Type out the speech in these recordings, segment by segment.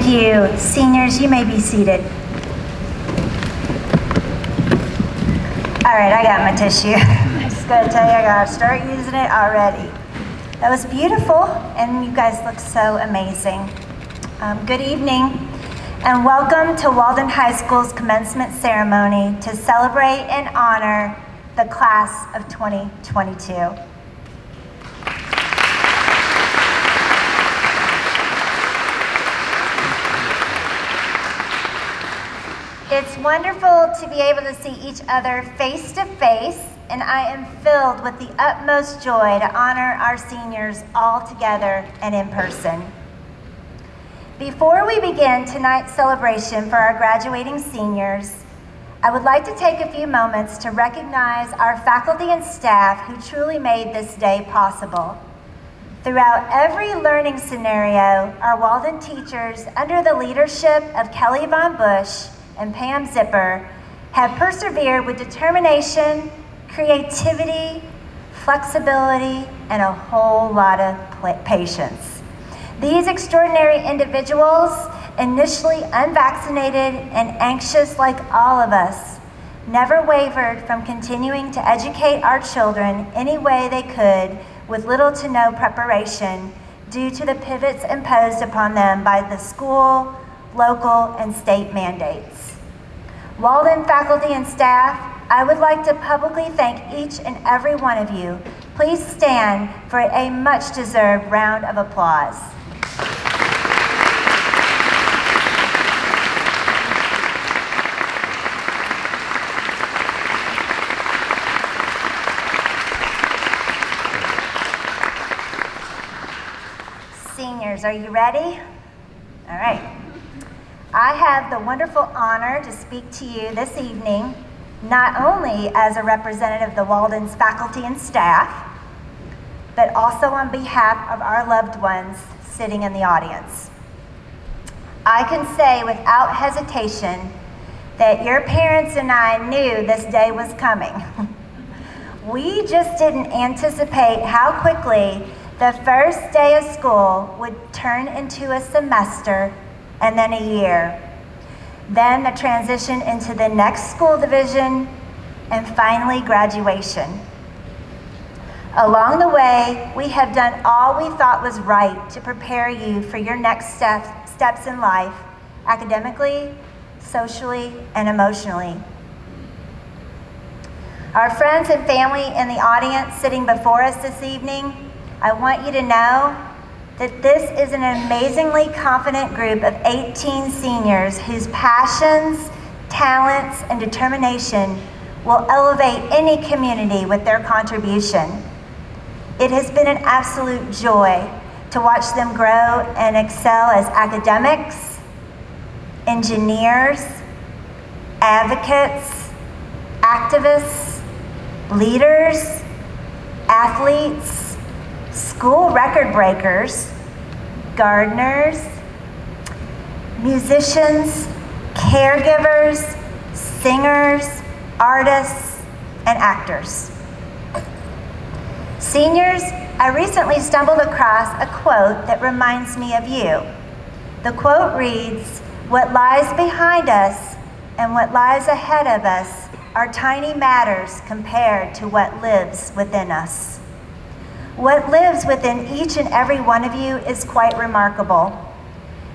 you. Seniors, you may be seated. All right, I got my tissue. I just gotta tell you, I gotta start using it already. That was beautiful, and you guys look so amazing. Good evening, and welcome to Walden High School's commencement ceremony to celebrate and honor the class of 2022. It's wonderful to be able to see each other face to face, and I am filled with the utmost joy to honor our seniors all together and in person. Before we begin tonight's celebration for our graduating seniors, I would like to take a few moments to recognize our faculty and staff who truly made this day possible. Throughout every learning scenario, our Walden teachers, under the leadership of Kelly Von Bush and Pam Zipper, have persevered with determination, creativity, flexibility, and a whole lot of patience. These extraordinary individuals, initially unvaccinated and anxious like all of us, never wavered from continuing to educate our children any way they could with little to no preparation due to the pivots imposed upon them by the school, local, and state mandates. Walden faculty and staff, I would like to publicly thank each and every one of you. Please stand for a much-deserved round of applause. Seniors, are you ready? All right. I have the wonderful honor to speak to you this evening, not only as a representative of the Walden's faculty and staff, but also on behalf of our loved ones sitting in the audience. I can say without hesitation that your parents and I knew this day was coming. We just didn't anticipate how quickly the first day of school would turn into a semester and then a year. Then the transition into the next school division, and finally graduation. Along the way, we have done all we thought was right to prepare you for your next steps in life, academically, socially, and emotionally. Our friends and family in the audience sitting before us this evening, I want you to know that this is an amazingly confident group of 18 seniors whose passions, talents, and determination will elevate any community with their contribution. It has been an absolute joy to watch them grow and excel as academics, engineers, advocates, activists, leaders, athletes, school record breakers, gardeners, musicians, caregivers, singers, artists, and actors. Seniors, I recently stumbled across a quote that reminds me of you. The quote reads, "What lies behind us and what lies ahead of us are tiny matters compared to what lives within us." What lives within each and every one of you is quite remarkable.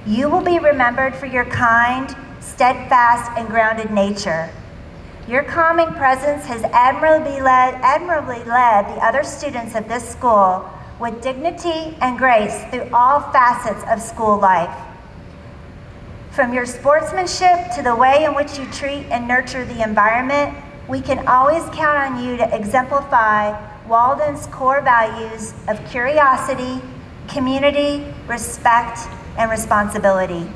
You will be remembered for your kind, steadfast, and grounded nature. Your calming presence has admirably led the other students of this school with dignity and grace through all facets of school life. From your sportsmanship to the way in which you treat and nurture the environment, we can always count on you to exemplify Walden's core values of curiosity, community, respect, and responsibility.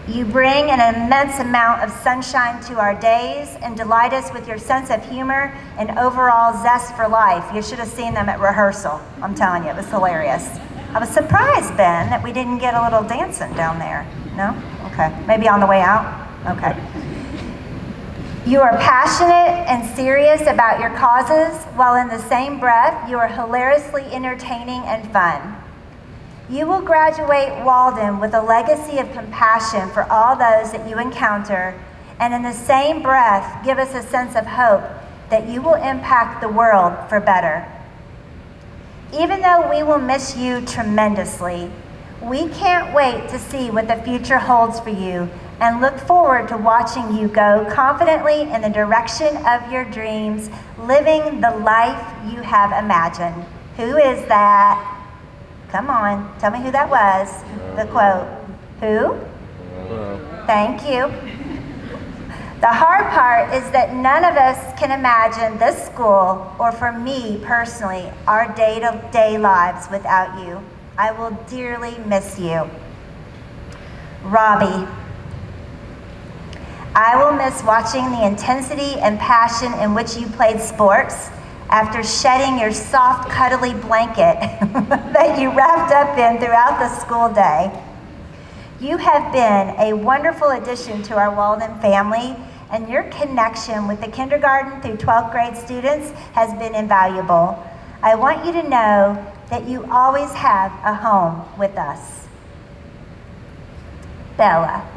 You bring an immense amount of sunshine to our days and delight us with your sense of humor and overall zest for life. You should have seen them at rehearsal. I'm telling you, it was hilarious. I was surprised, Ben, that we didn't get a little dancing down there. No? Okay. Maybe on the way out? Okay. You are passionate and serious about your causes, while in the same breath, you are hilariously entertaining and fun. You will graduate Walden with a legacy of compassion for all those that you encounter, and in the same breath, give us a sense of hope that you will impact the world for better. Even though we will miss you tremendously, we can't wait to see what the future holds for you and look forward to watching you go confidently in the direction of your dreams, living the life you have imagined. Who is that? Come on, tell me who that was. The quote. Who? Thank you. The hard part is that none of us can imagine this school, or for me personally, our day-to-day lives without you. I will dearly miss you. Robbie. I will miss watching the intensity and passion in which you played sports after shedding your soft, cuddly blanket that you wrapped up in throughout the school day. You have been a wonderful addition to our Walden family, and your connection with the kindergarten through 12th grade students has been invaluable. I want you to know that you always have a home with us. Bella.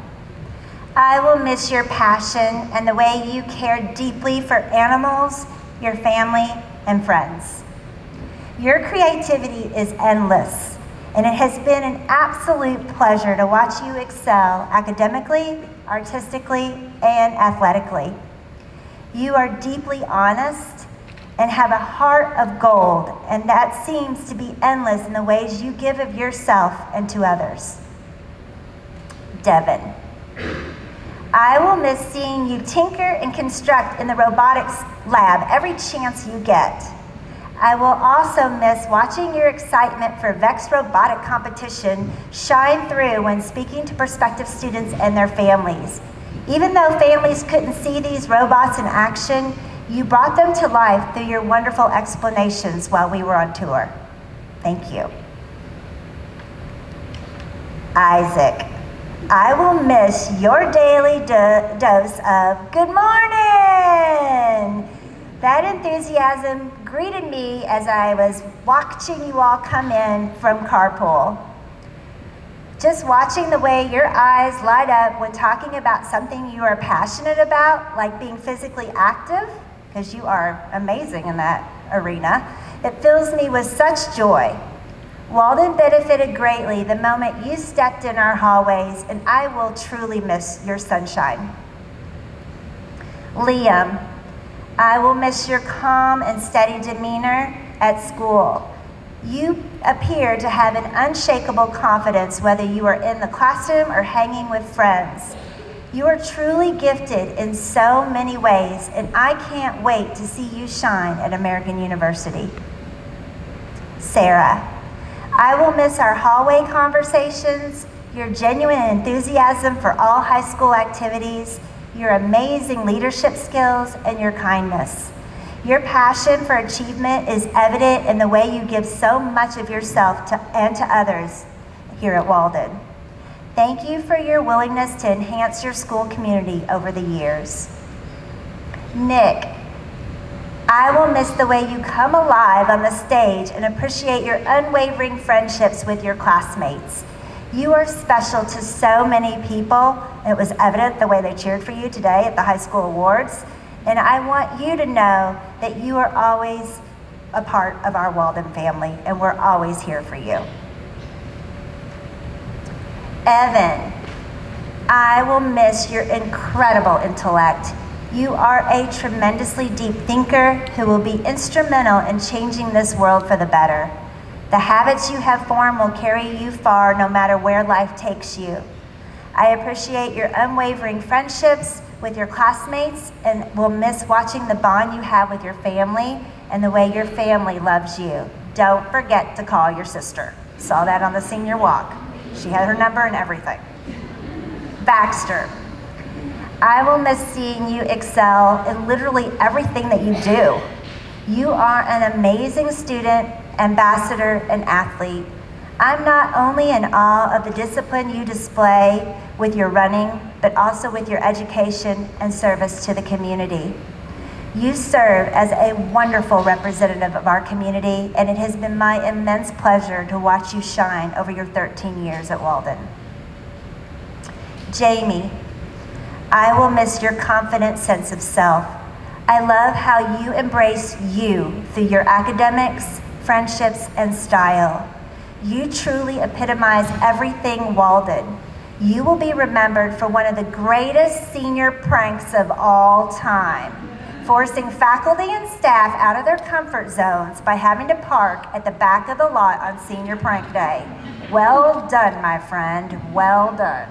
I will miss your passion and the way you care deeply for animals, your family, and friends. Your creativity is endless, and it has been an absolute pleasure to watch you excel academically, artistically, and athletically. You are deeply honest and have a heart of gold, and that seems to be endless in the ways you give of yourself and to others. Devin. I will miss seeing you tinker and construct in the robotics lab every chance you get. I will also miss watching your excitement for VEX robotic competition shine through when speaking to prospective students and their families. Even though families couldn't see these robots in action, you brought them to life through your wonderful explanations while we were on tour. Thank you. Isaac. I will miss your daily dose of good morning. That enthusiasm greeted me as I was watching you all come in from carpool. Just watching the way your eyes light up when talking about something you are passionate about, like being physically active, because you are amazing in that arena, it fills me with such joy. Walden benefited greatly the moment you stepped in our hallways, and I will truly miss your sunshine. Liam, I will miss your calm and steady demeanor at school. You appear to have an unshakable confidence whether you are in the classroom or hanging with friends. You are truly gifted in so many ways, and I can't wait to see you shine at American University. Sarah, I will miss our hallway conversations, your genuine enthusiasm for all high school activities, your amazing leadership skills, and your kindness. Your passion for achievement is evident in the way you give so much of yourself and to others here at Walden. Thank you for your willingness to enhance your school community over the years. Nick, I will miss the way you come alive on the stage and appreciate your unwavering friendships with your classmates. You are special to so many people. It was evident the way they cheered for you today at the high school awards. And I want you to know that you are always a part of our Walden family, and we're always here for you. Evan, I will miss your incredible intellect. You are a tremendously deep thinker who will be instrumental in changing this world for the better. The habits you have formed will carry you far no matter where life takes you. I appreciate your unwavering friendships with your classmates and will miss watching the bond you have with your family and the way your family loves you. Don't forget to call your sister. Saw that on the senior walk. She had her number and everything. Baxter, I will miss seeing you excel in literally everything that you do. You are an amazing student, ambassador, and athlete. I'm not only in awe of the discipline you display with your running, but also with your education and service to the community. You serve as a wonderful representative of our community, and it has been my immense pleasure to watch you shine over your 13 years at Walden. Jamie, I will miss your confident sense of self. I love how you embrace you through your academics, friendships, and style. You truly epitomize everything Walden. You will be remembered for one of the greatest senior pranks of all time, forcing faculty and staff out of their comfort zones by having to park at the back of the lot on senior prank day. Well done, my friend, well done.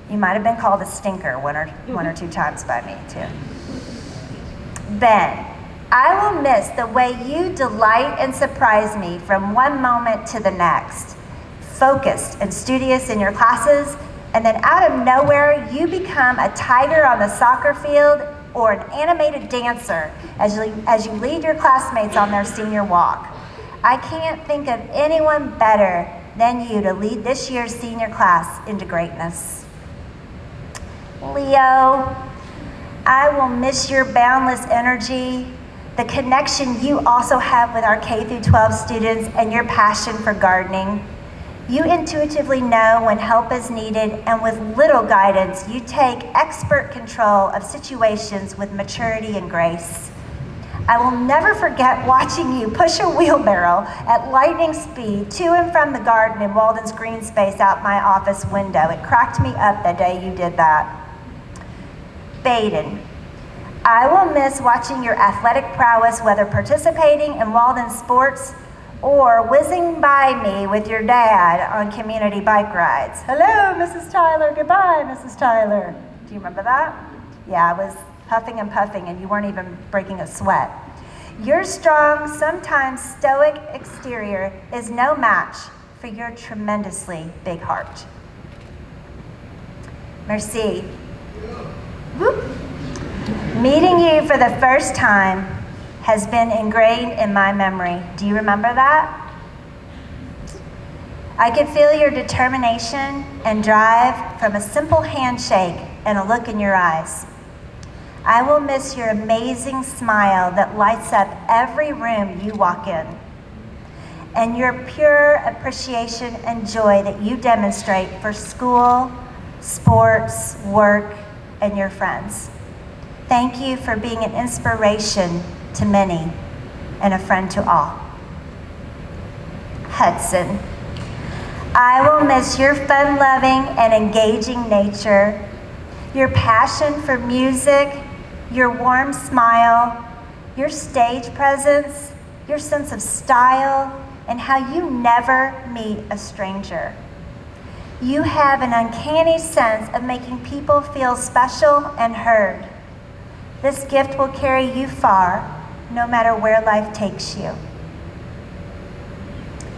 You might have been called a stinker one or two times by me, too. Ben, I will miss the way you delight and surprise me from one moment to the next. Focused and studious in your classes, and then out of nowhere, you become a tiger on the soccer field or an animated dancer as you lead your classmates on their senior walk. I can't think of anyone better than you to lead this year's senior class into greatness. Leo, I will miss your boundless energy, the connection you also have with our K through 12 students, and your passion for gardening. You intuitively know when help is needed, and with little guidance, you take expert control of situations with maturity and grace. I will never forget watching you push a wheelbarrow at lightning speed to and from the garden in Walden's green space out my office window. It cracked me up the day you did that. Baden, I will miss watching your athletic prowess, whether participating in Walden sports or whizzing by me with your dad on community bike rides. Hello, Mrs. Tyler. Goodbye, Mrs. Tyler. Do you remember that? Yeah, I was huffing and puffing and you weren't even breaking a sweat. Your strong, sometimes stoic exterior is no match for your tremendously big heart. Merci. Whoop. Meeting you for the first time has been ingrained in my memory. Do you remember that? I could feel your determination and drive from a simple handshake and a look in your eyes. I will miss your amazing smile that lights up every room you walk in, and your pure appreciation and joy that you demonstrate for school, sports, work, and your friends. Thank you for being an inspiration to many and a friend to all. Hudson, I will miss your fun-loving and engaging nature, your passion for music, your warm smile, your stage presence, your sense of style, and how you never meet a stranger. You have an uncanny sense of making people feel special and heard. This gift will carry you far, no matter where life takes you.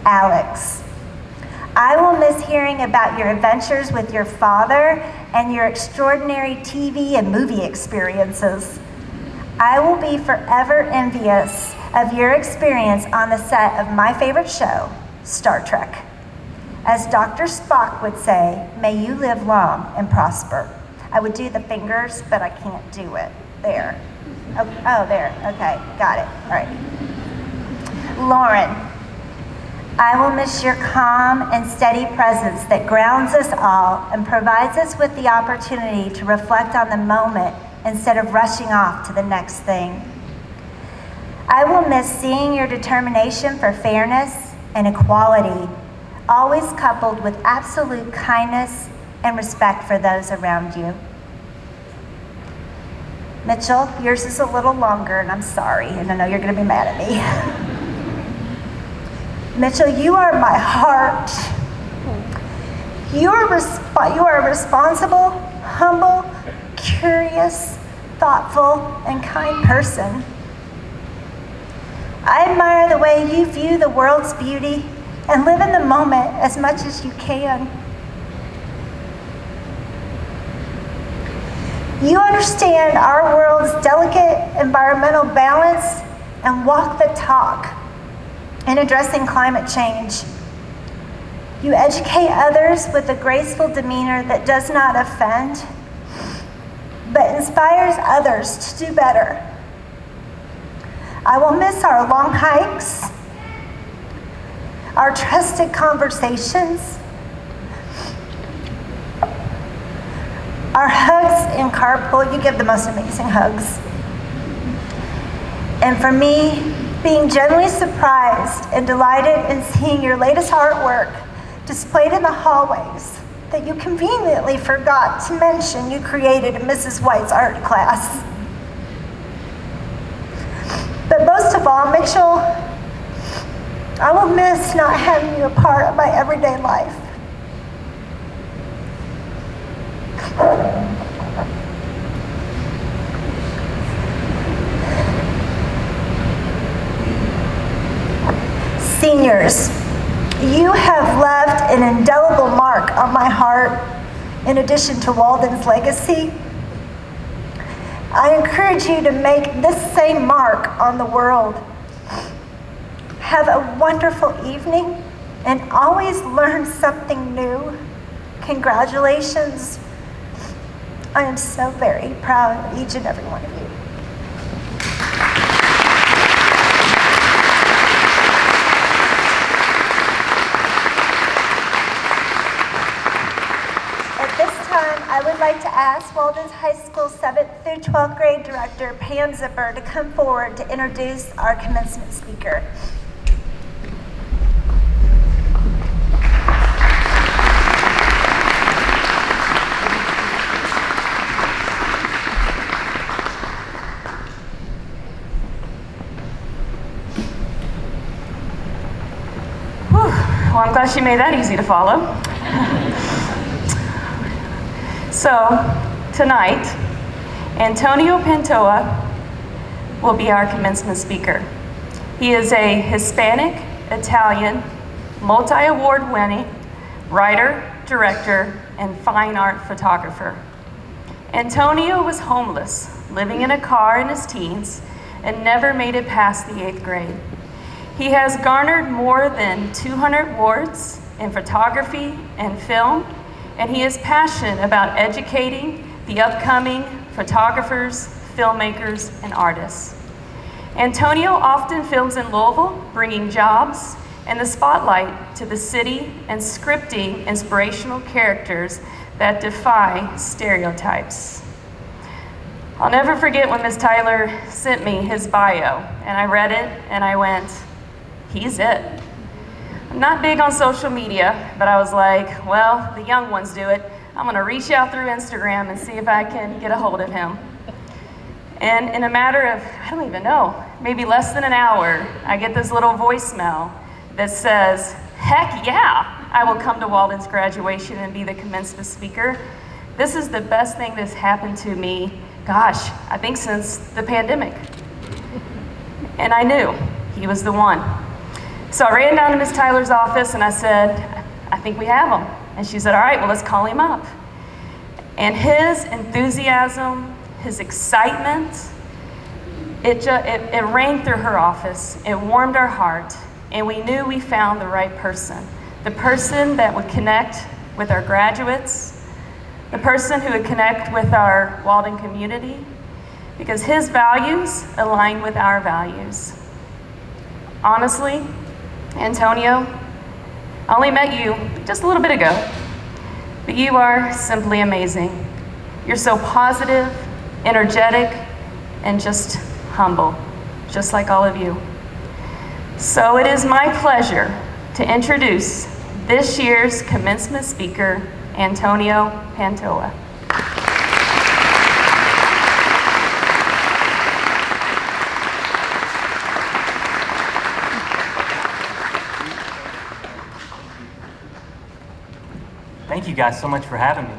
Alex, I will miss hearing about your adventures with your father and your extraordinary TV and movie experiences. I will be forever envious of your experience on the set of my favorite show, Star Trek. As Dr. Spock would say, may you live long and prosper. I would do the fingers, but I can't do it. There. Oh, there. Okay, got it. All right. Lauren, I will miss your calm and steady presence that grounds us all and provides us with the opportunity to reflect on the moment instead of rushing off to the next thing. I will miss seeing your determination for fairness and equality, always coupled with absolute kindness and respect for those around you. Mitchell, yours is a little longer, and I'm sorry, and I know you're going to be mad at me. Mitchell, you are my heart. You are a responsible, humble, curious, thoughtful, and kind person. I admire the way you view the world's beauty and live in the moment as much as you can. You understand our world's delicate environmental balance and walk the talk in addressing climate change. You educate others with a graceful demeanor that does not offend. but inspires others to do better. I will miss our long hikes, our trusted conversations, our hugs in carpool. You give the most amazing hugs. And for me, being genuinely surprised and delighted in seeing your latest artwork displayed in the hallways that you conveniently forgot to mention you created in Mrs. White's art class. But most of all, Mitchell, I will miss not having you a part of my everyday life. Seniors, you have left an indelible mark on my heart in addition to Walden's legacy. I encourage you to make this same mark on the world. Have a wonderful evening and always learn something new. Congratulations. I am so very proud of each and every one of you. I would like to ask Walden's High School 7th through 12th grade director, Pam Zipper, to come forward to introduce our commencement speaker. Whew. Well, I'm glad she made that easy to follow. So, tonight, Antonio Pantowa will be our commencement speaker. He is a Hispanic, Italian, multi-award winning writer, director, and fine art photographer. Antonio was homeless, living in a car in his teens, and never made it past the 8th grade. He has garnered more than 200 awards in photography and film, and he is passionate about educating the upcoming photographers, filmmakers, and artists. Antonio often films in Louisville, bringing jobs and the spotlight to the city and scripting inspirational characters that defy stereotypes. I'll never forget when Ms. Tyler sent me his bio, and I read it and I went, he's it. I'm not big on social media, but I was like, well, the young ones do it. I'm gonna reach out through Instagram and see if I can get a hold of him. And in a matter of, I don't even know, maybe less than an hour, I get this little voicemail that says, heck yeah, I will come to Walden's graduation and be the commencement speaker. This is the best thing that's happened to me, gosh, I think since the pandemic. And I knew he was the one. So I ran down to Ms. Tyler's office and I said, I think we have him. And she said, all right, well, let's call him up. And his enthusiasm, his excitement, it rang through her office. It warmed our heart. And we knew we found the right person. The person that would connect with our graduates, the person who would connect with our Walden community, because his values align with our values. Honestly, Antonio, I only met you just a little bit ago, but you are simply amazing. You're so positive, energetic, and just humble, just like all of you. So it is my pleasure to introduce this year's commencement speaker, Antonio Pantowa. Thank you guys so much for having me.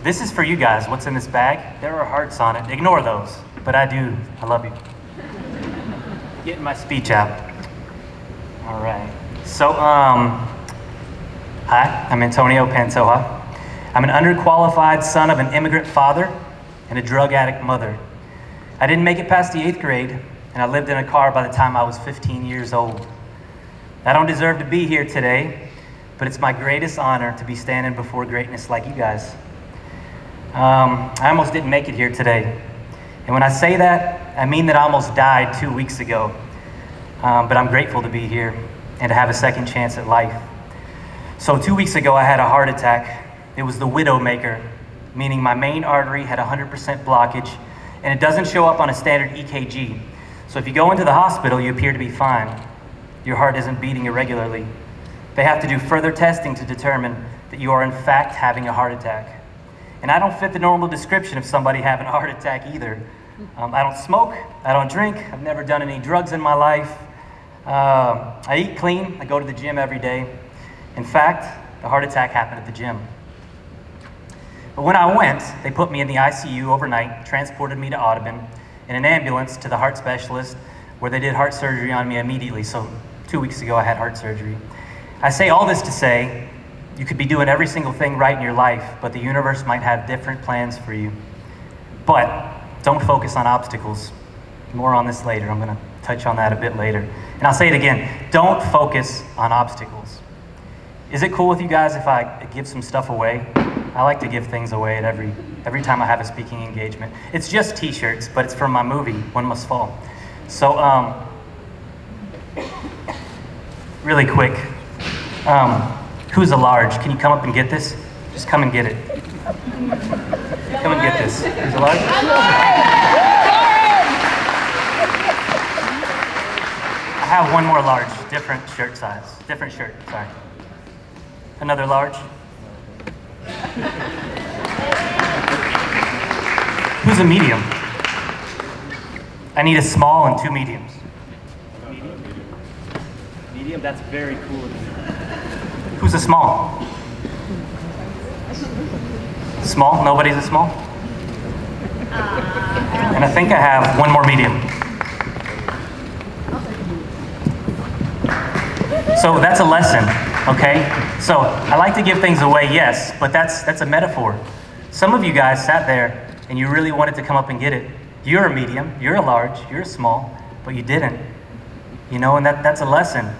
This is for you guys. What's in this bag? There are hearts on it. Ignore those, but I do. I love you. Getting my speech out. All right. So, hi, I'm Antonio Pantoja. I'm an underqualified son of an immigrant father and a drug addict mother. I didn't make it past the 8th grade, and I lived in a car by the time I was 15 years old. I don't deserve to be here today, but it's my greatest honor to be standing before greatness like you guys. I almost didn't make it here today. And when I say that, I mean that I almost died 2 weeks ago. But I'm grateful to be here and to have a second chance at life. So 2 weeks ago, I had a heart attack. It was the widowmaker, meaning my main artery had 100% blockage, and it doesn't show up on a standard EKG. So if you go into the hospital, you appear to be fine. Your heart isn't beating irregularly. They have to do further testing to determine that you are in fact having a heart attack. And I don't fit the normal description of somebody having a heart attack either. I don't smoke, I don't drink, I've never done any drugs in my life. I eat clean, I go to the gym every day. In fact, the heart attack happened at the gym. But when I went, they put me in the ICU overnight, transported me to Audubon in an ambulance to the heart specialist where they did heart surgery on me immediately. So 2 weeks ago, I had heart surgery. I say all this to say, you could be doing every single thing right in your life, but the universe might have different plans for you. But don't focus on obstacles. More on this later. I'm going to touch on that a bit later. And I'll say it again, don't focus on obstacles. Is it cool with you guys if I give some stuff away? I like to give things away at every time I have a speaking engagement. It's just t-shirts, but it's from my movie, One Must Fall. So, really quick, who's a large? Can you come up and get this? Just come and get it. Come and get this. Who's a large? I have one more large, different shirt size. Different shirt, sorry. Another large. Who's a medium? I need a small and 2 mediums. Medium, that's very cool of you. Who's a small? Small? Nobody's a small? And I think I have one more medium. So that's a lesson, okay? So I like to give things away, yes, but that's a metaphor. Some of you guys sat there and you really wanted to come up and get it. You're a medium, you're a large, you're a small, but you didn't. You know, and that's a lesson.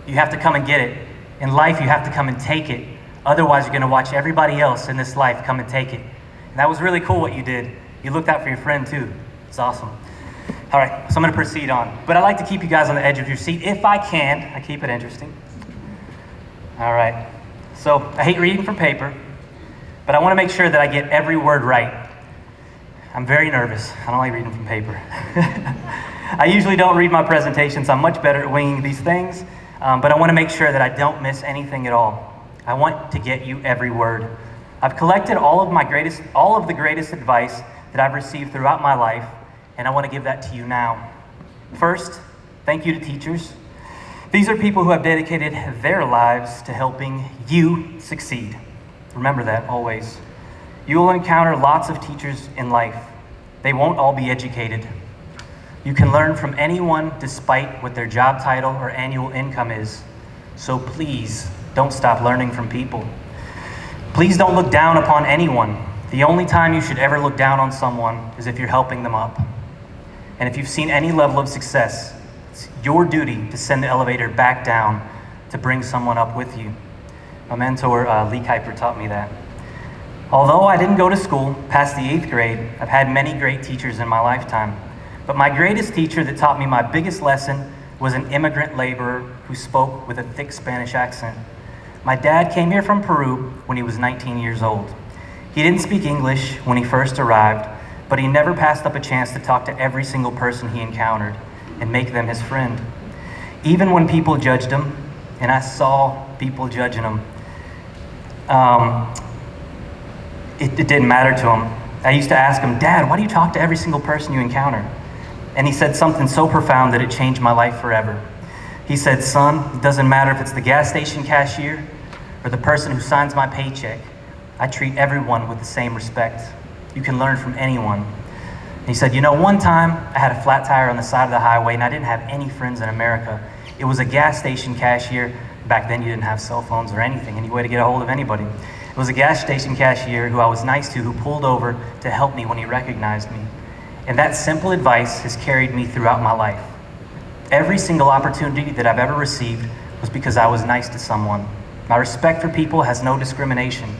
You have to come and get it. In life, you have to come and take it. Otherwise, you're gonna watch everybody else in this life come and take it. And that was really cool what you did. You looked out for your friend too. It's awesome. All right, so I'm gonna proceed on. But I like to keep you guys on the edge of your seat if I can. I keep it interesting. All right, so I hate reading from paper, but I wanna make sure that I get every word right. I'm very nervous. I don't like reading from paper. I usually don't read my presentations. I'm much better at winging these things, but I wanna make sure that I don't miss anything at all. I want to get you every word. I've collected all of the greatest advice that I've received throughout my life, and I want to give that to you now. First, thank you to teachers. These are people who have dedicated their lives to helping you succeed. Remember that always. You will encounter lots of teachers in life. They won't all be educated. You can learn from anyone despite what their job title or annual income is. So please, don't stop learning from people. Please don't look down upon anyone. The only time you should ever look down on someone is if you're helping them up. And if you've seen any level of success, it's your duty to send the elevator back down to bring someone up with you. My mentor, Lee Kuiper, taught me that. Although I didn't go to school past the 8th grade, I've had many great teachers in my lifetime. But my greatest teacher that taught me my biggest lesson was an immigrant laborer who spoke with a thick Spanish accent. My dad came here from Peru when he was 19 years old. He didn't speak English when he first arrived, but he never passed up a chance to talk to every single person he encountered and make them his friend. Even when people judged him, and I saw people judging him, it didn't matter to him. I used to ask him, "Dad, why do you talk to every single person you encounter?" And he said something so profound that it changed my life forever. He said, "Son, it doesn't matter if it's the gas station cashier or the person who signs my paycheck. I treat everyone with the same respect. You can learn from anyone." And he said, "You know, one time I had a flat tire on the side of the highway and I didn't have any friends in America. It was a gas station cashier. Back then you didn't have cell phones or anything, any way to get a hold of anybody. It was a gas station cashier who I was nice to, who pulled over to help me when he recognized me. And that simple advice has carried me throughout my life. Every single opportunity that I've ever received was because I was nice to someone. My respect for people has no discrimination.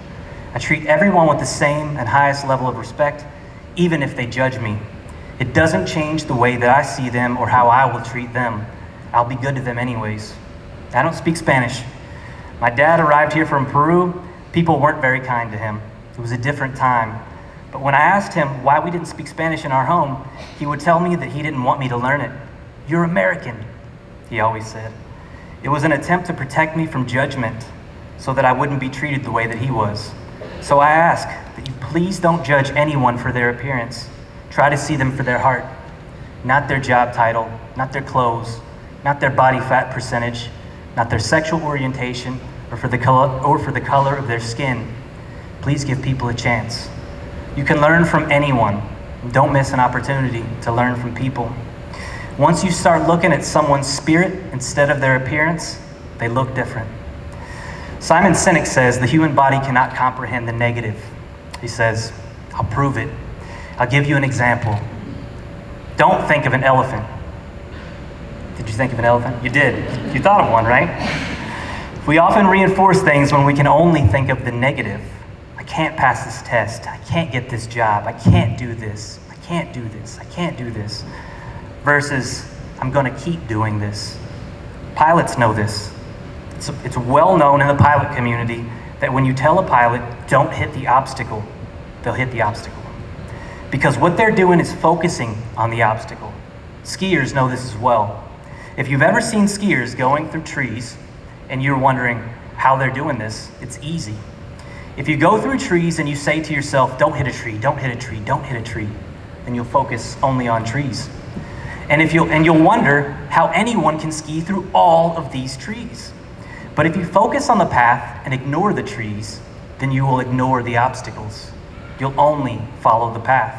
I treat everyone with the same and highest level of respect, even if they judge me. It doesn't change the way that I see them or how I will treat them. I'll be good to them anyways. I don't speak Spanish. My dad arrived here from Peru. People weren't very kind to him. It was a different time. But when I asked him why we didn't speak Spanish in our home, he would tell me that he didn't want me to learn it. "You're American," he always said. It was an attempt to protect me from judgment so that I wouldn't be treated the way that he was. So I ask that you please don't judge anyone for their appearance. Try to see them for their heart, not their job title, not their clothes, not their body fat percentage, not their sexual orientation, or for the color of their skin. Please give people a chance. You can learn from anyone. Don't miss an opportunity to learn from people. Once you start looking at someone's spirit instead of their appearance, they look different. Simon Sinek says the human body cannot comprehend the negative. He says, "I'll prove it. I'll give you an example. Don't think of an elephant." Did you think of an elephant? You did. You thought of one, right? We often reinforce things when we can only think of the negative. I can't pass this test. I can't get this job. I can't do this. I can't do this. I can't do this. Versus, I'm going to keep doing this. Pilots know this. It's well known in the pilot community that when you tell a pilot, don't hit the obstacle, they'll hit the obstacle. Because what they're doing is focusing on the obstacle. Skiers know this as well. If you've ever seen skiers going through trees and you're wondering how they're doing this, it's easy. If you go through trees and you say to yourself, don't hit a tree, don't hit a tree, don't hit a tree, then you'll focus only on trees. And you'll wonder how anyone can ski through all of these trees. But if you focus on the path and ignore the trees, then you will ignore the obstacles. You'll only follow the path.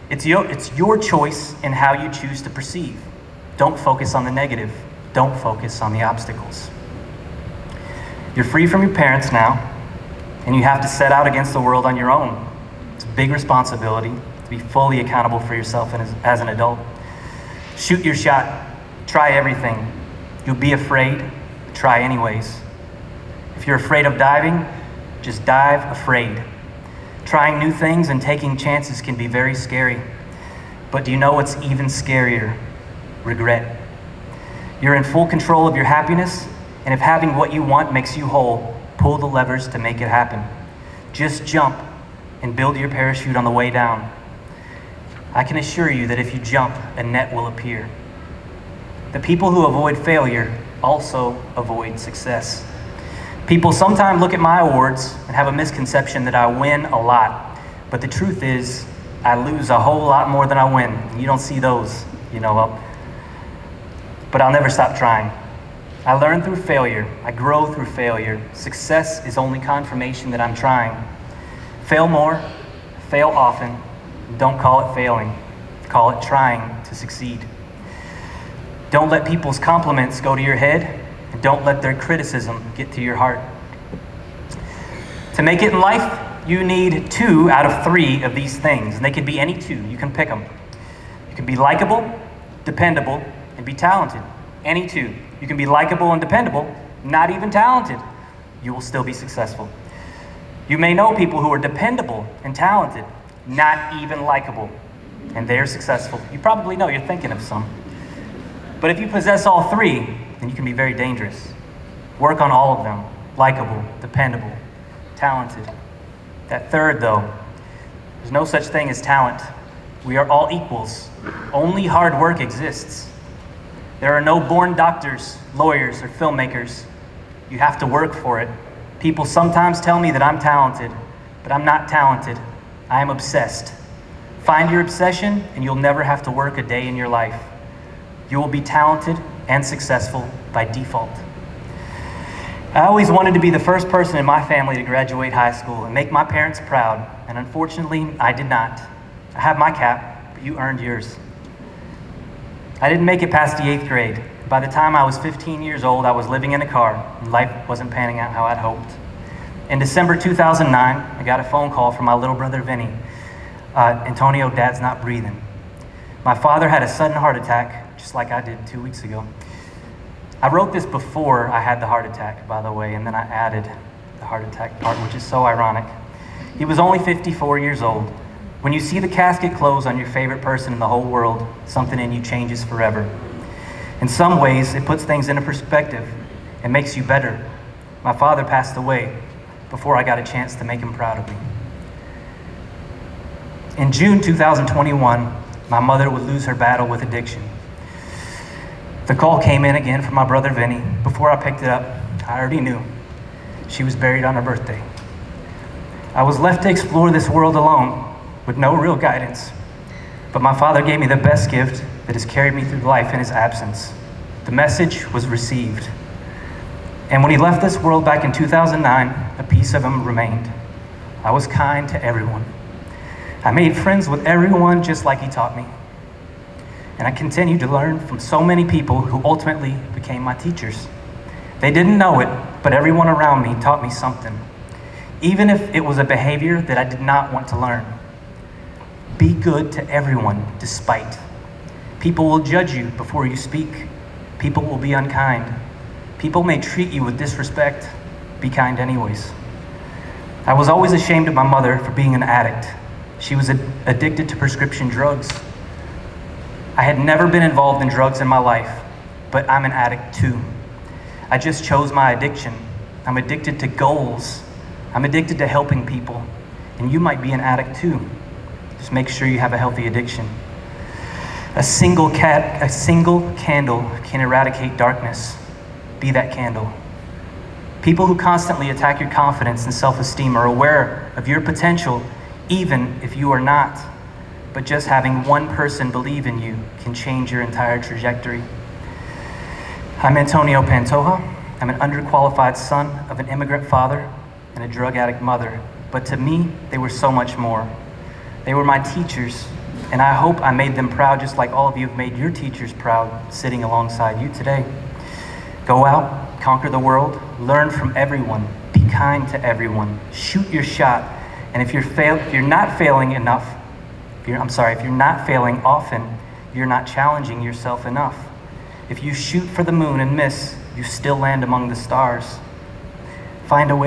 It's your choice in how you choose to perceive. Don't focus on the negative. Don't focus on the obstacles. You're free from your parents now, and you have to set out against the world on your own. It's a big responsibility to be fully accountable for yourself as an adult. Shoot your shot. Try everything. You'll be afraid. Try anyways. If you're afraid of diving, just dive afraid. Trying new things and taking chances can be very scary. But do you know what's even scarier? Regret. You're in full control of your happiness, and if having what you want makes you whole, pull the levers to make it happen. Just jump and build your parachute on the way down. I can assure you that if you jump, a net will appear. The people who avoid failure also avoid success. People sometimes look at my awards and have a misconception that I win a lot, but the truth is I lose a whole lot more than I win. You don't see those, but I'll never stop trying. I learn through failure. I grow through failure. Success is only confirmation that I'm trying. Fail more, fail often. Don't call it failing. Call it trying to succeed. Don't let people's compliments go to your head, and don't let their criticism get to your heart. To make it in life, you need 2 out of 3 of these things, and they could be any 2. You can pick them. You can be likable, dependable, and be talented. Any 2. You can be likable and dependable, not even talented. You will still be successful. You may know people who are dependable and talented, not even likable, and they're successful. You probably know, you're thinking of some. But if you possess all 3, then you can be very dangerous. Work on all of them. Likable, dependable, talented. That third, though, there's no such thing as talent. We are all equals. Only hard work exists. There are no born doctors, lawyers, or filmmakers. You have to work for it. People sometimes tell me that I'm talented, but I'm not talented. I am obsessed. Find your obsession, and you'll never have to work a day in your life. You will be talented and successful by default. I always wanted to be the first person in my family to graduate high school and make my parents proud, and unfortunately, I did not. I have my cap, but you earned yours. I didn't make it past the 8th grade. By the time I was 15 years old, I was living in a car, and life wasn't panning out how I'd hoped. In December 2009, I got a phone call from my little brother, Vinny. Antonio, Dad's not breathing. My father had a sudden heart attack, just like I did 2 weeks ago. I wrote this before I had the heart attack, by the way, and then I added, the heart attack part, which is so ironic. He was only 54 years old. When you see the casket close on your favorite person in the whole world, something in you changes forever. In some ways, it puts things into perspective and makes you better. My father passed away before I got a chance to make him proud of me. In June 2021, my mother would lose her battle with addiction. The call came in again from my brother Vinny. Before I picked it up, I already knew. She was buried on her birthday. I was left to explore this world alone with no real guidance. But my father gave me the best gift that has carried me through life in his absence. The message was received. And when he left this world back in 2009, a piece of him remained. I was kind to everyone. I made friends with everyone just like he taught me. And I continued to learn from so many people who ultimately became my teachers. They didn't know it, but everyone around me taught me something, even if it was a behavior that I did not want to learn. Be good to everyone, despite. People will judge you before you speak. People will be unkind. People may treat you with disrespect. Be kind anyways. I was always ashamed of my mother for being an addict. She was addicted to prescription drugs. I had never been involved in drugs in my life, but I'm an addict too. I just chose my addiction. I'm addicted to goals. I'm addicted to helping people. And you might be an addict too. Just make sure you have a healthy addiction. A single candle can eradicate darkness. Be that candle. People who constantly attack your confidence and self-esteem are aware of your potential, even if you are not. But just having one person believe in you can change your entire trajectory. I'm Antonio Pantoja. I'm an underqualified son of an immigrant father and a drug addict mother. But to me, they were so much more. They were my teachers, and I hope I made them proud just like all of you have made your teachers proud sitting alongside you today. Go out, conquer the world, learn from everyone, be kind to everyone, shoot your shot, and if you're not failing often, you're not challenging yourself enough. If you shoot for the moon and miss, you still land among the stars. Find a way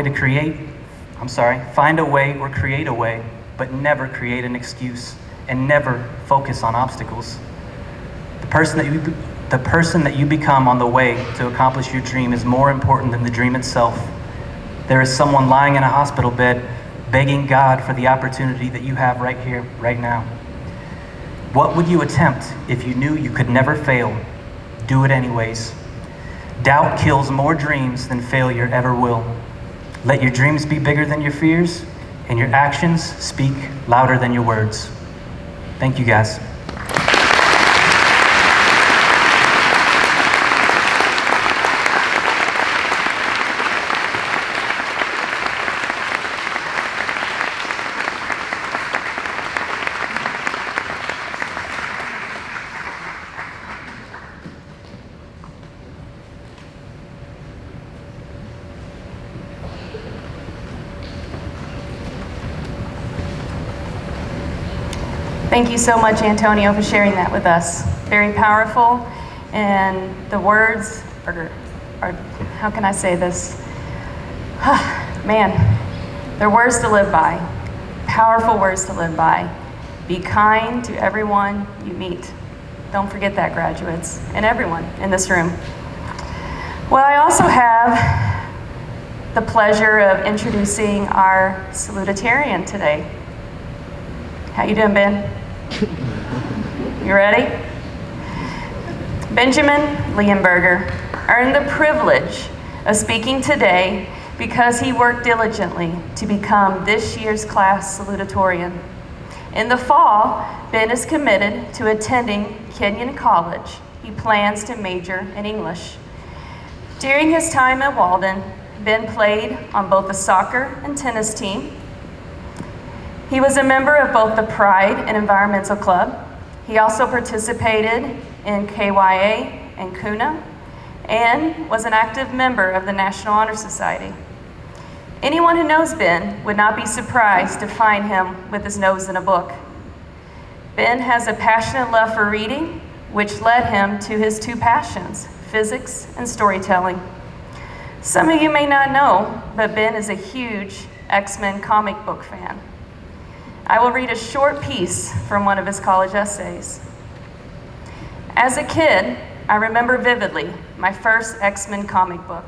or create a way, but never create an excuse, and never focus on obstacles. The person that you become on the way to accomplish your dream is more important than the dream itself. There is someone lying in a hospital bed begging God for the opportunity that you have right here, right now. What would you attempt if you knew you could never fail? Do it anyways. Doubt kills more dreams than failure ever will. Let your dreams be bigger than your fears, and your actions speak louder than your words. Thank you, guys. Thank you so much, Antonio, for sharing that with us. Very powerful, and the words are how can I say this? Man, they're words to live by. Powerful words to live by. Be kind to everyone you meet. Don't forget that, graduates, and everyone in this room. Well, I also have the pleasure of introducing our Salutarian today. How you doing, Ben? You ready? Benjamin Leonberger earned the privilege of speaking today because he worked diligently to become this year's class Salutatorian. In the fall, Ben is committed to attending Kenyon College. He plans to major in English. During his time at Walden, Ben played on both the soccer and tennis team. He was a member of both the Pride and Environmental Club. He also participated in KYA and CUNA, and was an active member of the National Honor Society. Anyone who knows Ben would not be surprised to find him with his nose in a book. Ben has a passionate love for reading, which led him to his two passions, physics and storytelling. Some of you may not know, but Ben is a huge X-Men comic book fan. I will read a short piece from one of his college essays. As a kid, I remember vividly my first X-Men comic book,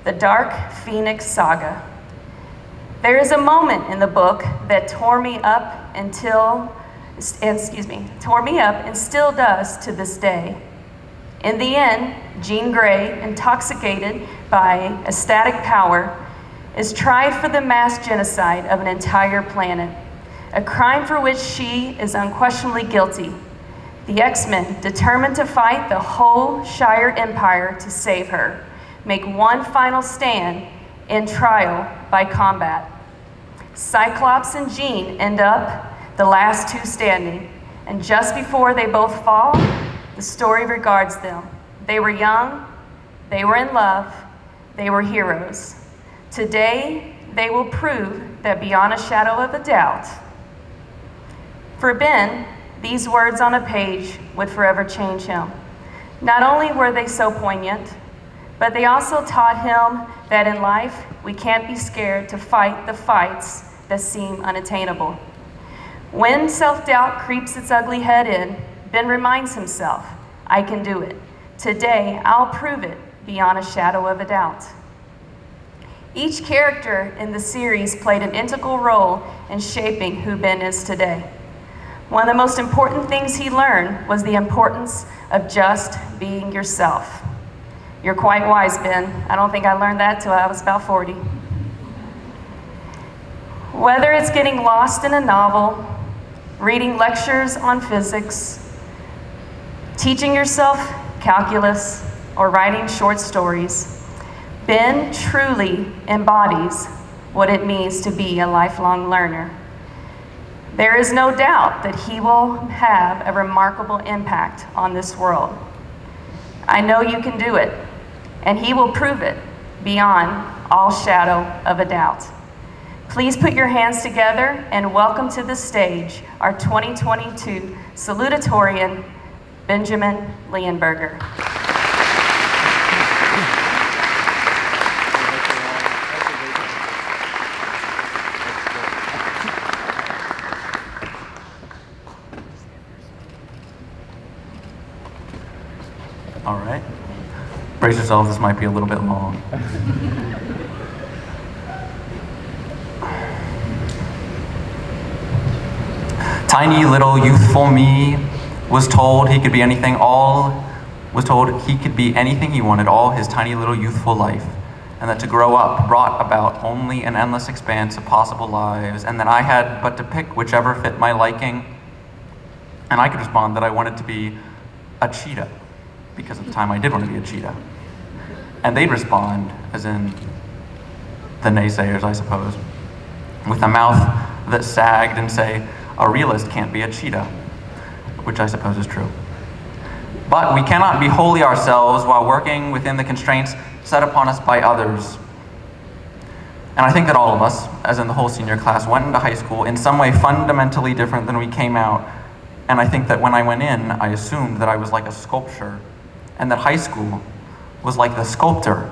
The Dark Phoenix Saga. There is a moment in the book that tore me up and still does to this day. In the end, Jean Grey, intoxicated by ecstatic power, is tried for the mass genocide of an entire planet, a crime for which she is unquestionably guilty. The X-Men, determined to fight the whole Shire Empire to save her, make one final stand in trial by combat. Cyclops and Jean end up the last two standing, and just before they both fall, the story regards them. They were young, they were in love, they were heroes. Today, they will prove that beyond a shadow of a doubt. For Ben, these words on a page would forever change him. Not only were they so poignant, but they also taught him that in life, we can't be scared to fight the fights that seem unattainable. When self-doubt creeps its ugly head in, Ben reminds himself, I can do it. Today, I'll prove it beyond a shadow of a doubt. Each character in the series played an integral role in shaping who Ben is today. One of the most important things he learned was the importance of just being yourself. You're quite wise, Ben. I don't think I learned that till I was about 40. Whether it's getting lost in a novel, reading lectures on physics, teaching yourself calculus, or writing short stories, Ben truly embodies what it means to be a lifelong learner. There is no doubt that he will have a remarkable impact on this world. I know you can do it, and he will prove it beyond all shadow of a doubt. Please put your hands together and welcome to the stage our 2022 Salutatorian, Benjamin Leonberger. All right. Brace yourselves, this might be a little bit long. Tiny little youthful me was told he could be anything he wanted all his tiny little youthful life, and that to grow up brought about only an endless expanse of possible lives, and that I had but to pick whichever fit my liking. And I could respond that I wanted to be a cheetah, because at the time I did want to be a cheetah. And they'd respond, as in the naysayers, I suppose, with a mouth that sagged and say, a realist can't be a cheetah, which I suppose is true. But we cannot be wholly ourselves while working within the constraints set upon us by others. And I think that all of us, as in the whole senior class, went into high school in some way fundamentally different than we came out. And I think that when I went in, I assumed that I was like a sculpture, and that high school was like the sculptor,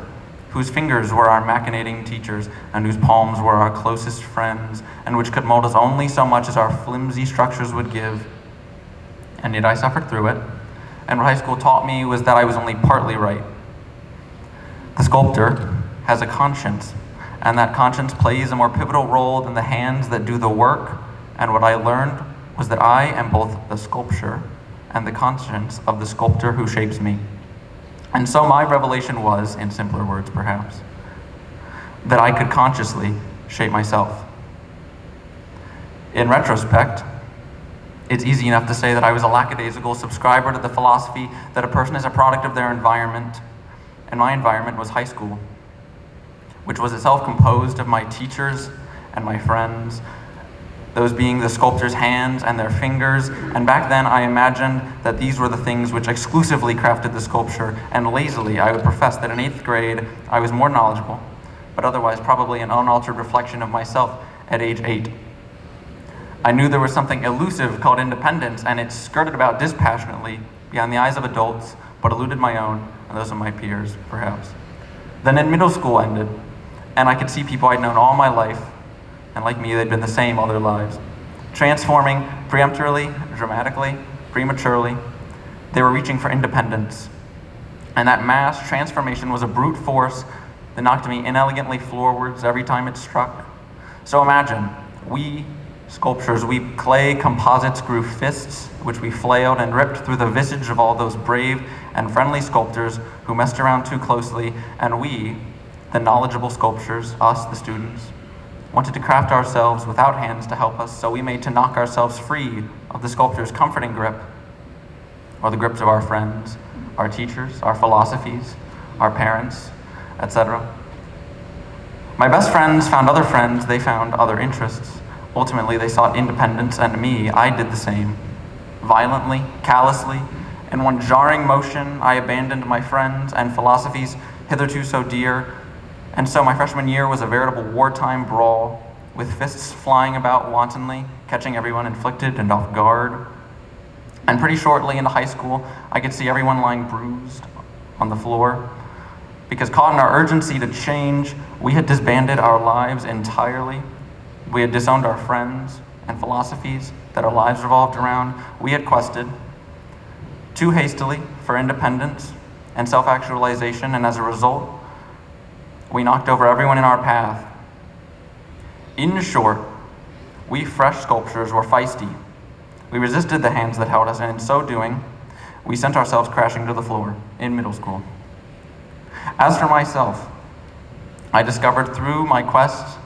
whose fingers were our machinating teachers, and whose palms were our closest friends, and which could mold us only so much as our flimsy structures would give. And yet I suffered through it, and what high school taught me was that I was only partly right. The sculptor has a conscience, and that conscience plays a more pivotal role than the hands that do the work, and what I learned was that I am both the sculpture and the conscience of the sculptor who shapes me. And so my revelation was, in simpler words perhaps, that I could consciously shape myself. In retrospect, it's easy enough to say that I was a lackadaisical subscriber to the philosophy that a person is a product of their environment, and my environment was high school, which was itself composed of my teachers and my friends, those being the sculptor's hands and their fingers, and back then I imagined that these were the things which exclusively crafted the sculpture, and lazily I would profess that in 8th grade I was more knowledgeable, but otherwise probably an unaltered reflection of myself at age 8. I knew there was something elusive called independence, and it skirted about dispassionately beyond the eyes of adults, but eluded my own and those of my peers, perhaps. Then in middle school ended, and I could see people I'd known all my life, and like me, they'd been the same all their lives, transforming preemptorily, dramatically, prematurely. They were reaching for independence. And that mass transformation was a brute force that knocked me inelegantly floorwards every time it struck. So imagine, we sculptures, we clay composites grew fists, which we flailed and ripped through the visage of all those brave and friendly sculptors who messed around too closely, and we, the knowledgeable sculptors, us, the students, wanted to craft ourselves without hands to help us, so we made to knock ourselves free of the sculptor's comforting grip, or the grips of our friends, our teachers, our philosophies, our parents, etc. My best friends found other friends, they found other interests. Ultimately, they sought independence, and me, I did the same. Violently, callously, in one jarring motion, I abandoned my friends and philosophies hitherto so dear, and so my freshman year was a veritable wartime brawl, with fists flying about wantonly, catching everyone inflicted and off guard. And pretty shortly into high school, I could see everyone lying bruised on the floor, because caught in our urgency to change, we had disbanded our lives entirely. We had disowned our friends and philosophies that our lives revolved around. We had quested too hastily for independence and self-actualization, and as a result, we knocked over everyone in our path. In short, we fresh sculptures were feisty. We resisted the hands that held us, and in so doing, we sent ourselves crashing to the floor in middle school. As for myself, I discovered through my quest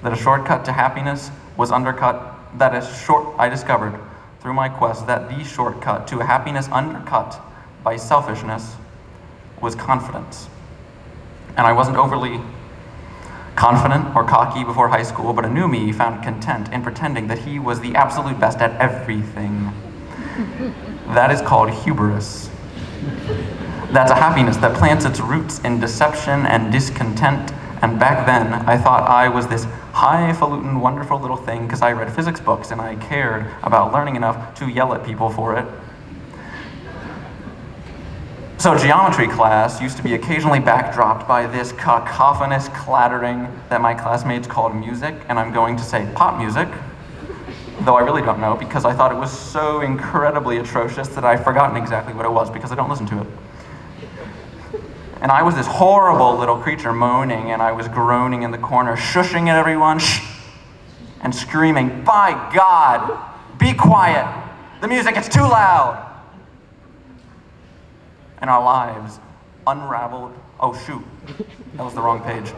that a shortcut to happiness was I discovered through my quest that the shortcut to a happiness undercut by selfishness was confidence. And I wasn't overly confident or cocky before high school, but a new me found content in pretending that he was the absolute best at everything. That is called hubris. That's a happiness that plants its roots in deception and discontent. And back then, I thought I was this highfalutin, wonderful little thing because I read physics books and I cared about learning enough to yell at people for it. So geometry class used to be occasionally backdropped by this cacophonous clattering that my classmates called music, and I'm going to say pop music, though I really don't know because I thought it was so incredibly atrocious that I've forgotten exactly what it was because I don't listen to it. And I was this horrible little creature moaning, and I was groaning in the corner, shushing at everyone, shh, and screaming, "By God, be quiet! The music, it's too loud!" And our lives unraveled. Oh shoot, that was the wrong page.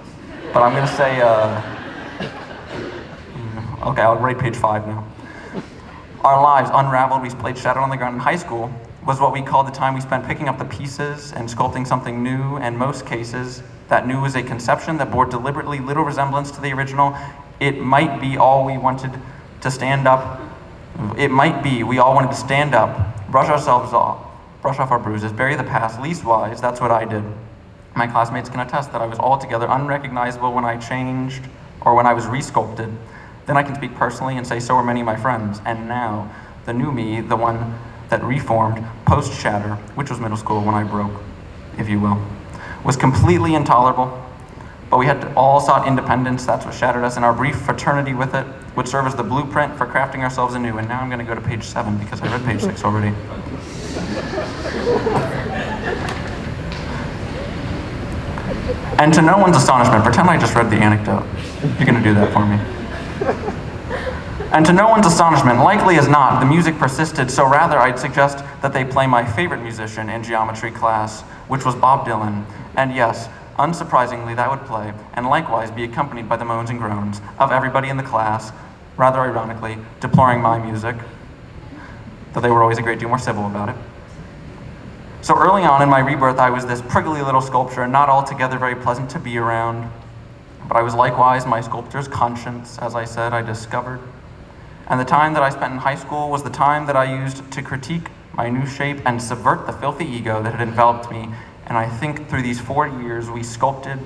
But I'm gonna say, okay, I'll write page 5 now. Our lives unraveled, we played Shadow on the Ground in high school, was what we called the time we spent picking up the pieces and sculpting something new, and most cases, that new was a conception that bore deliberately little resemblance to the original. It might be all we wanted to stand up. It might be we all wanted to stand up, brush ourselves off, brush off our bruises, bury the past, leastwise, that's what I did. My classmates can attest that I was altogether unrecognizable when I changed or when I was resculpted. Then I can speak personally and say so are many of my friends. And now, the new me, the one that reformed post-shatter, which was middle school when I broke, if you will, was completely intolerable. But we had all sought independence, that's what shattered us, and our brief fraternity with it would serve as the blueprint for crafting ourselves anew. And now I'm gonna go to page 7 because I read page 6 already. And to no one's astonishment, pretend I just read the anecdote. You're gonna do that for me. And to no one's astonishment, likely as not, the music persisted, so rather I'd suggest that they play my favorite musician in geometry class, which was Bob Dylan. And yes, unsurprisingly, that would play, and likewise be accompanied by the moans and groans of everybody in the class, rather ironically, deploring my music, though they were always a great deal more civil about it. So early on in my rebirth, I was this prickly little sculpture, not altogether very pleasant to be around, but I was likewise my sculptor's conscience, as I said, I discovered. And the time that I spent in high school was the time that I used to critique my new shape and subvert the filthy ego that had enveloped me. And I think through these 4 years, we sculptures,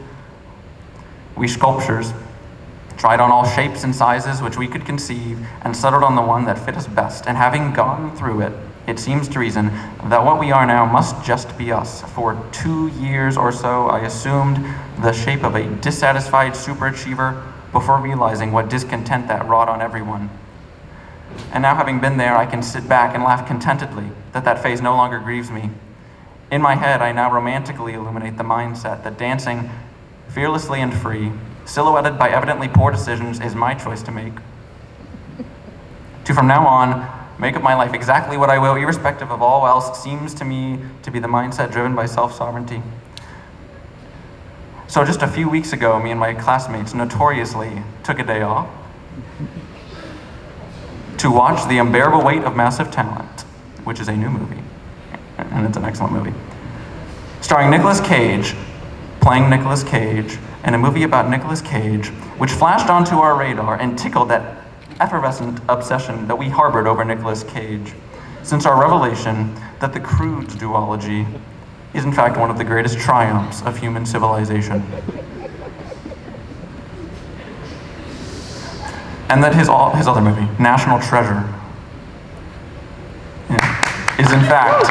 tried on all shapes and sizes which we could conceive, and settled on the one that fit us best. And having gone through it, it seems to reason that what we are now must just be us. For 2 years or so, I assumed the shape of a dissatisfied superachiever before realizing what discontent that wrought on everyone. And now, having been there, I can sit back and laugh contentedly that phase no longer grieves me. In my head, I now romantically illuminate the mindset that dancing fearlessly and free, silhouetted by evidently poor decisions, is my choice to make. To from now on, make of my life exactly what I will, irrespective of all else, seems to me to be the mindset driven by self-sovereignty. So just a few weeks ago, me and my classmates notoriously took a day off to watch The Unbearable Weight of Massive Talent, which is a new movie, and it's an excellent movie, starring Nicolas Cage, playing Nicolas Cage, in a movie about Nicolas Cage, which flashed onto our radar and tickled that effervescent obsession that we harbored over Nicolas Cage, since our revelation that the crude duology is in fact one of the greatest triumphs of human civilization. And that his other movie, National Treasure, is in fact,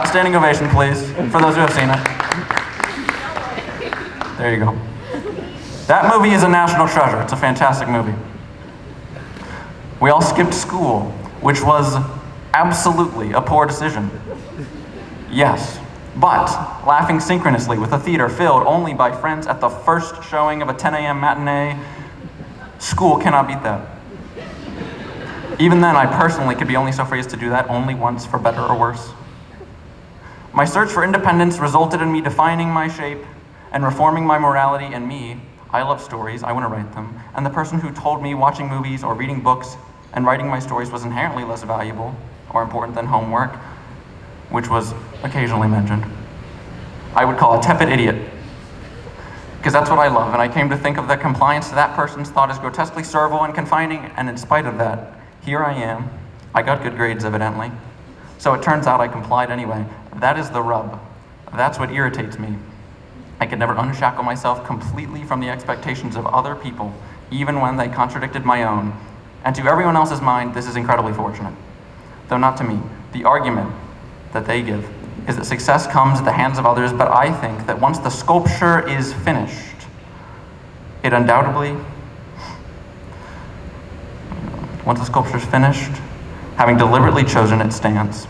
standing ovation please, for those who have seen it. There you go. That movie is a national treasure. It's a fantastic movie. We all skipped school, which was absolutely a poor decision. Yes, but laughing synchronously with a theater filled only by friends at the first showing of a 10 a.m. matinee, school cannot beat that. Even then, I personally could be only so free as to do that only once, for better or worse. My search for independence resulted in me defining my shape and reforming my morality, and me, I love stories, I want to write them, and the person who told me watching movies or reading books and writing my stories was inherently less valuable or important than homework, which was occasionally mentioned, I would call a tepid idiot. Because that's what I love, and I came to think of that compliance to that person's thought as grotesquely servile and confining, and in spite of that, here I am. I got good grades, evidently. So it turns out I complied anyway. That is the rub. That's what irritates me. I could never unshackle myself completely from the expectations of other people, even when they contradicted my own. And to everyone else's mind, this is incredibly fortunate. Though not to me. The argument that they give is that success comes at the hands of others, but I think that once the sculpture is finished, it undoubtedly, once the sculpture is finished, having deliberately chosen its stance,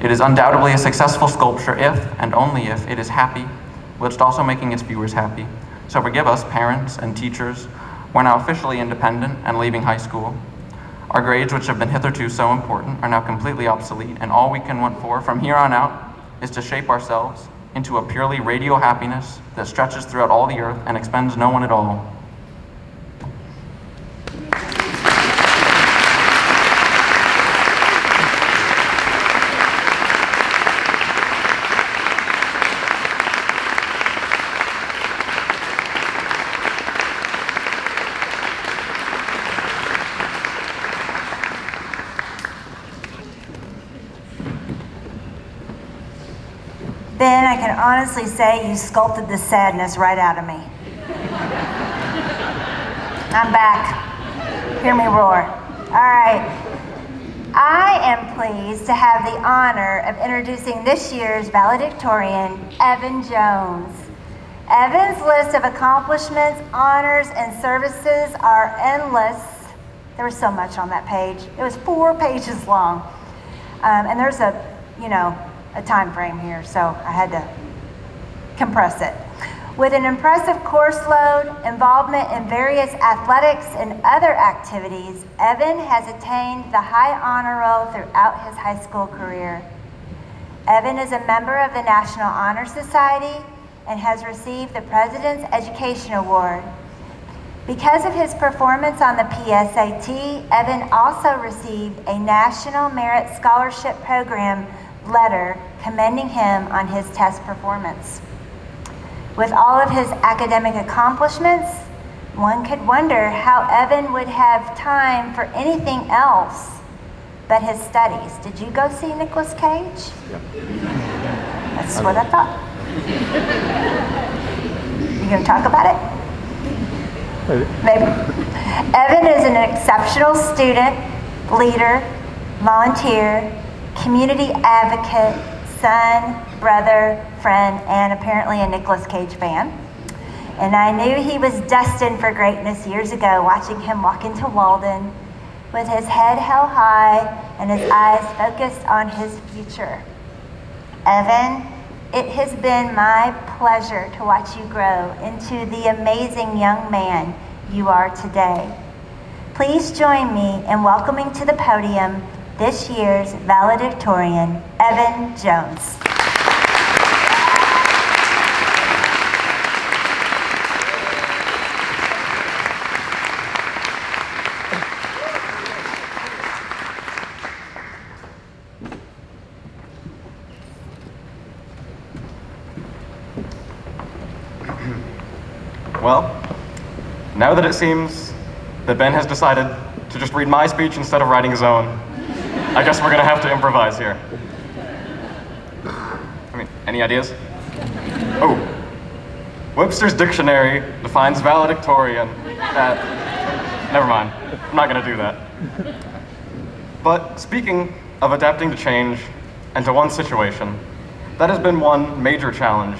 it is undoubtedly a successful sculpture if, and only if, it is happy, whilst also making its viewers happy. So forgive us, parents and teachers. We're now officially independent and leaving high school. Our grades, which have been hitherto so important, are now completely obsolete, and all we can want for, from here on out, is to shape ourselves into a purely radial happiness that stretches throughout all the earth and expends no one at all. Ben, I can honestly say you sculpted the sadness right out of me. I'm back. Hear me roar. All right. I am pleased to have the honor of introducing this year's valedictorian, Evan Jones. Evan's list of accomplishments, honors, and services are endless. There was so much on that page. It was 4 pages long. And there's a time frame here, so I had to compress it. With an impressive course load, involvement in various athletics and other activities, Evan has attained the high honor roll throughout his high school career. Evan is a member of the National Honor Society and has received the President's Education Award. Because of his performance on the PSAT, Evan also received a National Merit Scholarship Program letter commending him on his test performance. With all of his academic accomplishments, one could wonder how Evan would have time for anything else but his studies. Did you go see Nicolas Cage? Yep. That's what I thought. You gonna talk about it? Maybe. Evan is an exceptional student, leader, volunteer, community advocate, son, brother, friend, and apparently a Nicolas Cage fan. And I knew he was destined for greatness years ago, watching him walk into Walden with his head held high and his eyes focused on his future. Evan, it has been my pleasure to watch you grow into the amazing young man you are today. Please join me in welcoming to the podium this year's valedictorian, Evan Jones. Well, now that it seems that Ben has decided to just read my speech instead of writing his own, I guess we're gonna have to improvise here. I mean, any ideas? Oh, Webster's dictionary defines valedictorian at, never mind, I'm not gonna do that. But speaking of adapting to change and to one situation, that has been one major challenge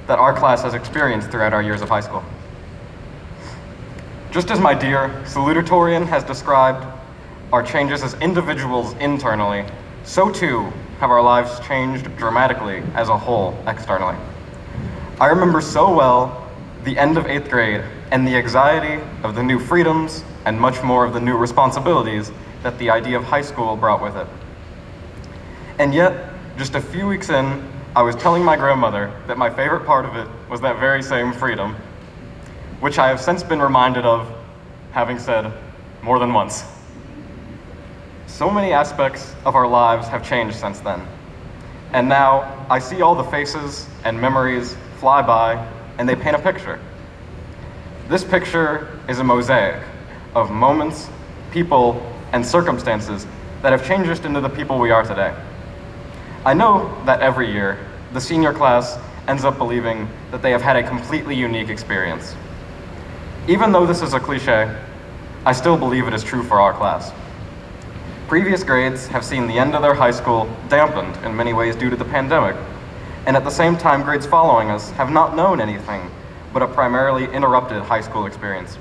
that our class has experienced throughout our years of high school. Just as my dear Salutatorian has described our changes as individuals internally, so too have our lives changed dramatically as a whole externally. I remember so well the end of 8th grade and the anxiety of the new freedoms and much more of the new responsibilities that the idea of high school brought with it. And yet, just a few weeks in, I was telling my grandmother that my favorite part of it was that very same freedom, which I have since been reminded of, having said more than once. So many aspects of our lives have changed since then. And now I see all the faces and memories fly by, and they paint a picture. This picture is a mosaic of moments, people, and circumstances that have changed us into the people we are today. I know that every year, the senior class ends up believing that they have had a completely unique experience. Even though this is a cliche, I still believe it is true for our class. Previous grades have seen the end of their high school dampened in many ways due to the pandemic, and at the same time, grades following us have not known anything but a primarily interrupted high school experience.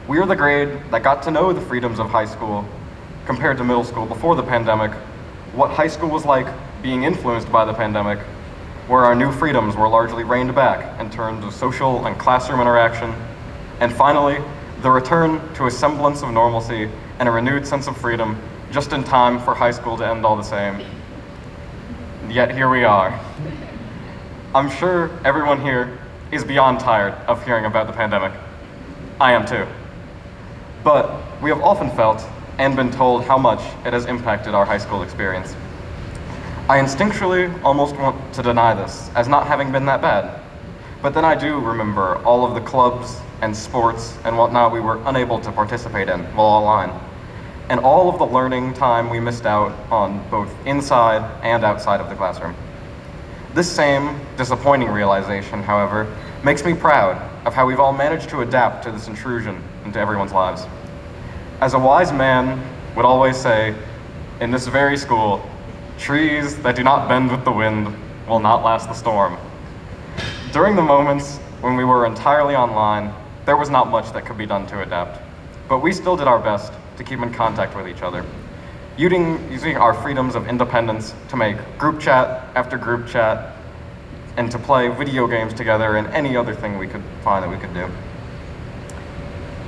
We are the grade that got to know the freedoms of high school compared to middle school before the pandemic, what high school was like being influenced by the pandemic, where our new freedoms were largely reined back in terms of social and classroom interaction, and finally, the return to a semblance of normalcy and a renewed sense of freedom just in time for high school to end all the same. And yet here we are. I'm sure everyone here is beyond tired of hearing about the pandemic. I am too. But we have often felt and been told how much it has impacted our high school experience. I instinctually almost want to deny this as not having been that bad. But then I do remember all of the clubs and sports and whatnot we were unable to participate in while online, and all of the learning time we missed out on both inside and outside of the classroom. This same disappointing realization, however, makes me proud of how we've all managed to adapt to this intrusion into everyone's lives. As a wise man would always say, in this very school, trees that do not bend with the wind will not last the storm. During the moments when we were entirely online, there was not much that could be done to adapt, but we still did our best to keep in contact with each other, using our freedoms of independence to make group chat after group chat, and to play video games together and any other thing we could find that we could do.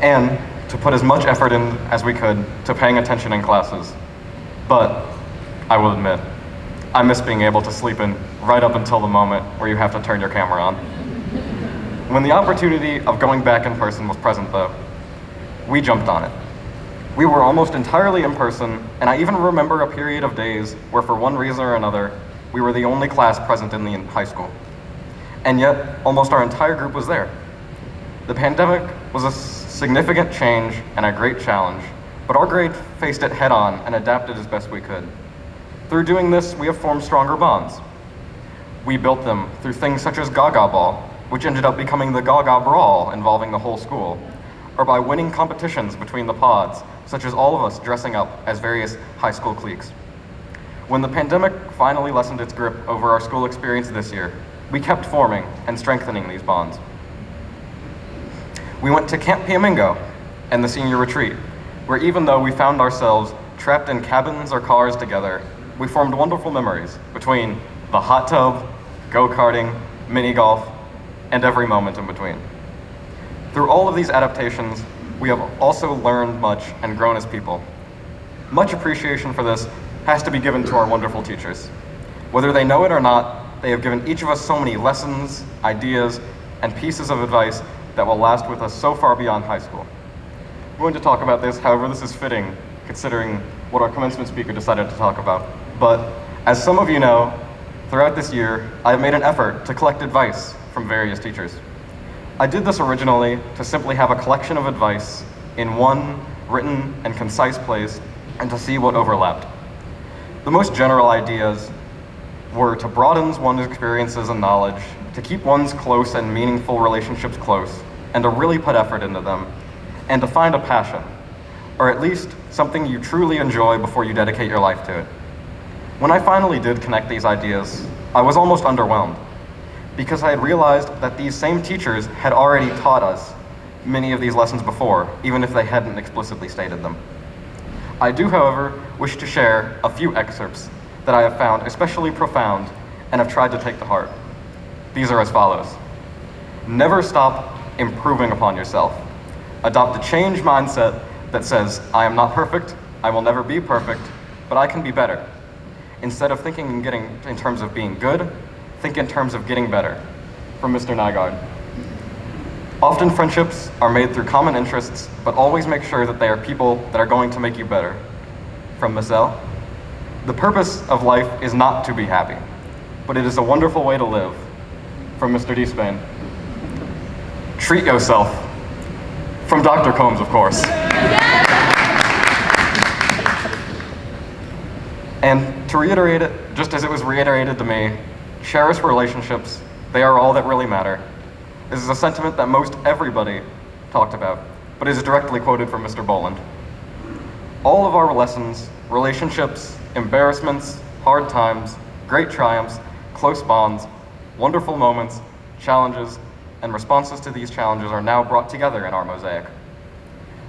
And to put as much effort in as we could to paying attention in classes. But I will admit, I miss being able to sleep in right up until the moment where you have to turn your camera on. When the opportunity of going back in person was present though, we jumped on it. We were almost entirely in person, and I even remember a period of days where for one reason or another, we were the only class present in the high school. And yet, almost our entire group was there. The pandemic was a significant change and a great challenge, but our grade faced it head on and adapted as best we could. Through doing this, we have formed stronger bonds. We built them through things such as Gaga Ball, which ended up becoming the Gaga Brawl involving the whole school, or by winning competitions between the pods such as all of us dressing up as various high school cliques. When the pandemic finally lessened its grip over our school experience this year, we kept forming and strengthening these bonds. We went to Camp Piamingo and the senior retreat, where even though we found ourselves trapped in cabins or cars together, we formed wonderful memories between the hot tub, go-karting, mini golf, and every moment in between. Through all of these adaptations, we have also learned much and grown as people. Much appreciation for this has to be given to our wonderful teachers. Whether they know it or not, they have given each of us so many lessons, ideas, and pieces of advice that will last with us so far beyond high school. We're going to talk about this, however this is fitting, considering what our commencement speaker decided to talk about. But as some of you know, throughout this year, I have made an effort to collect advice from various teachers. I did this originally to simply have a collection of advice in one written and concise place and to see what overlapped. The most general ideas were to broaden one's experiences and knowledge, to keep one's close and meaningful relationships close, and to really put effort into them, and to find a passion, or at least something you truly enjoy before you dedicate your life to it. When I finally did connect these ideas, I was almost underwhelmed, because I had realized that these same teachers had already taught us many of these lessons before, even if they hadn't explicitly stated them. I do, however, wish to share a few excerpts that I have found especially profound and have tried to take to heart. These are as follows. Never stop improving upon yourself. Adopt a change mindset that says, I am not perfect, I will never be perfect, but I can be better. Instead of thinking and getting in terms of being good, think in terms of getting better. From Mr. Nygaard. Often friendships are made through common interests, but always make sure that they are people that are going to make you better. From Miss L. The purpose of life is not to be happy, but it is a wonderful way to live. From Mr. D. Spain. Treat yourself. From Dr. Combs, of course. And to reiterate it, just as it was reiterated to me, cherish relationships. They are all that really matter. This is a sentiment that most everybody talked about, but is directly quoted from Mr. Boland. All of our lessons, relationships, embarrassments, hard times, great triumphs, close bonds, wonderful moments, challenges, and responses to these challenges are now brought together in our mosaic.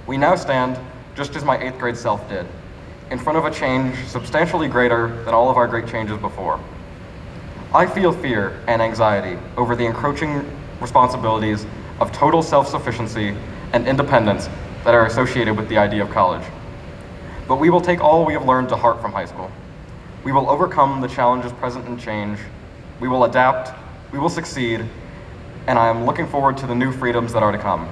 We now stand, just as my 8th grade self did, in front of a change substantially greater than all of our great changes before. I feel fear and anxiety over the encroaching responsibilities of total self-sufficiency and independence that are associated with the idea of college. But we will take all we have learned to heart from high school. We will overcome the challenges present in change. We will adapt, we will succeed, and I am looking forward to the new freedoms that are to come.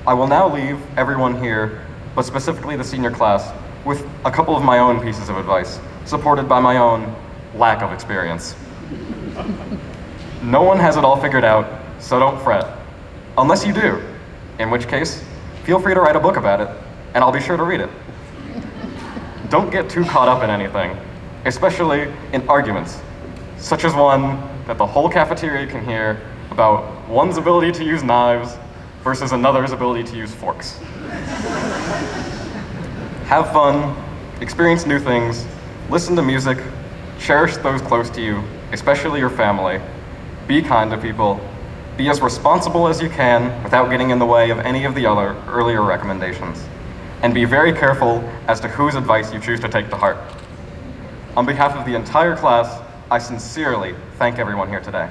I will now leave everyone here, but specifically the senior class, with a couple of my own pieces of advice, supported by my own lack of experience. No one has it all figured out, so don't fret. Unless you do, in which case, feel free to write a book about it, and I'll be sure to read it. Don't get too caught up in anything, especially in arguments, such as one that the whole cafeteria can hear about one's ability to use knives versus another's ability to use forks. Have fun, experience new things, listen to music, cherish those close to you, especially your family. Be kind to people. Be as responsible as you can without getting in the way of any of the other earlier recommendations. And be very careful as to whose advice you choose to take to heart. On behalf of the entire class, I sincerely thank everyone here today.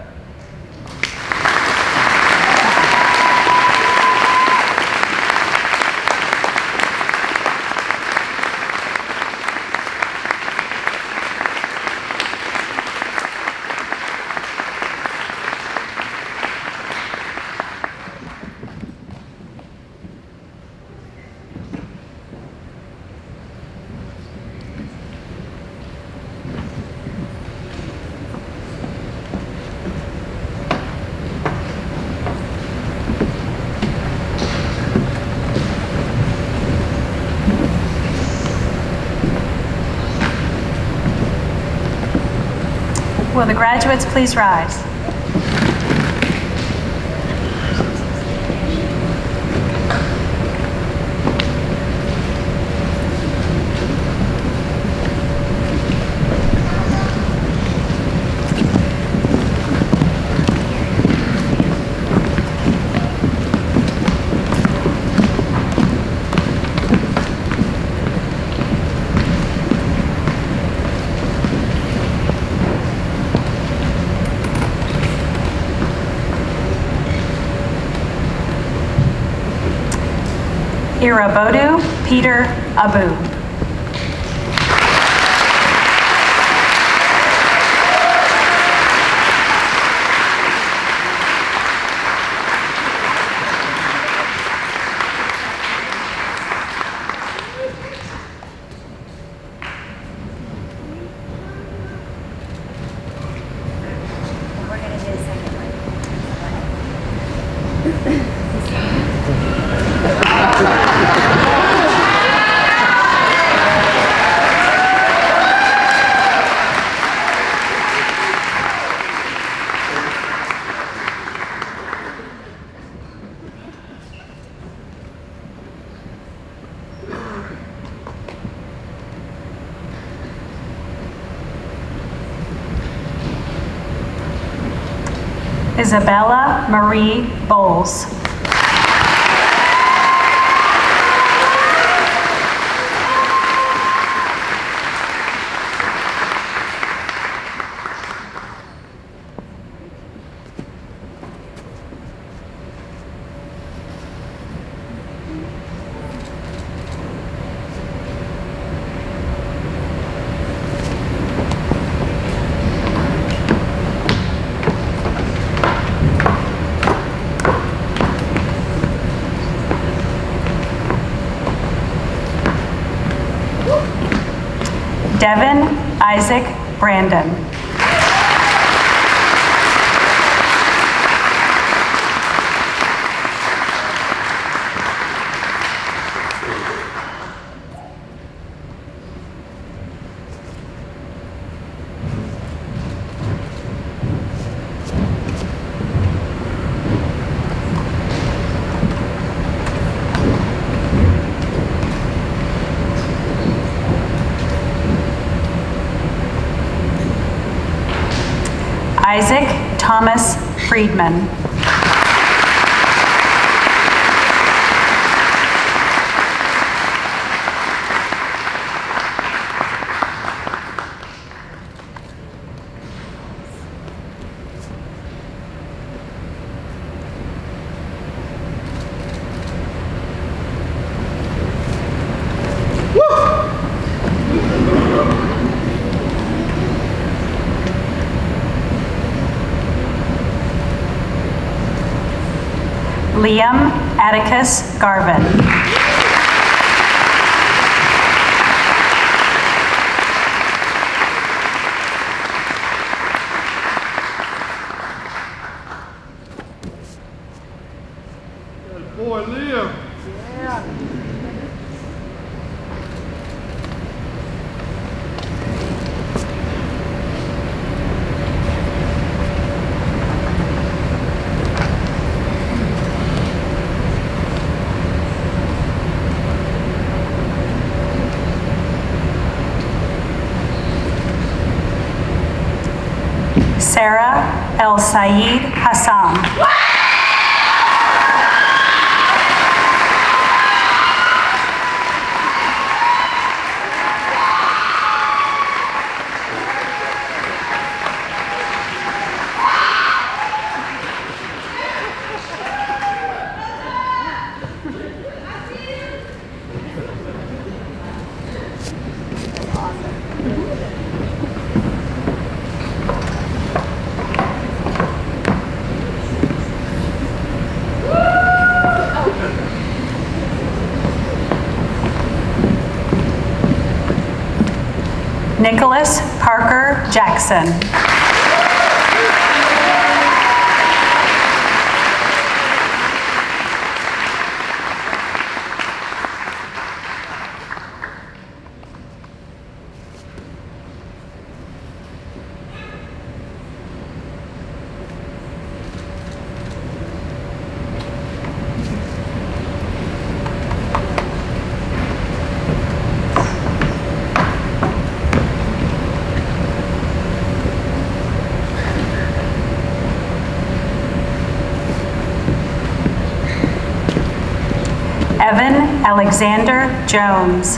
Will the graduates please rise? Irabodu Peter Abu. We're going to do a second one. Isabella Marie Bowles. Devin Isaac Brandon. Isaac Thomas Friedman. Liam Atticus Garvin. Boy, Liam. Sarah El Said Hassan. Nicholas Parker Jackson. Evan Alexander Jones.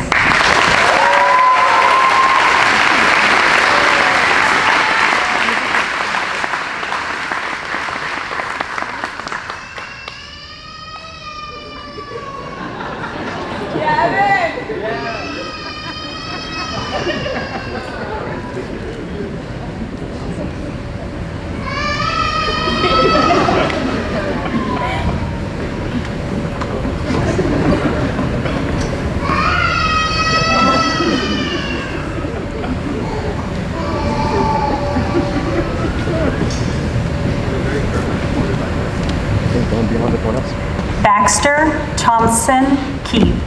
Baxter Thompson Keith.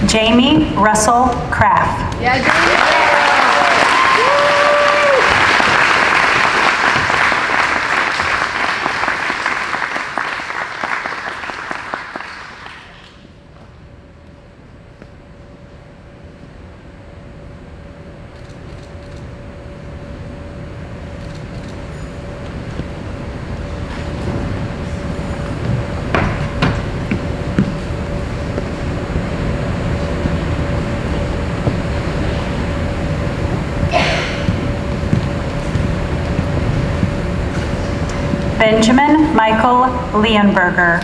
Jamie Russell Craft. Benjamin Michael Leonberger.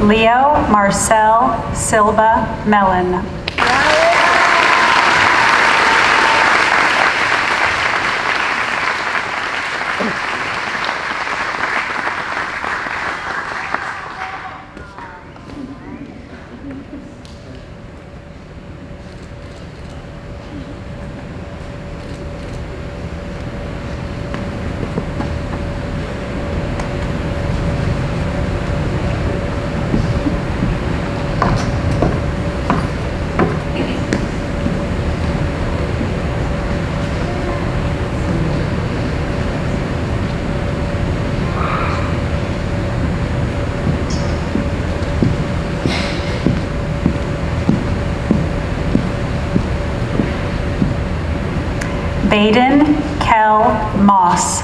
Leo Marcel Silva Mellon. Baden Kel Moss.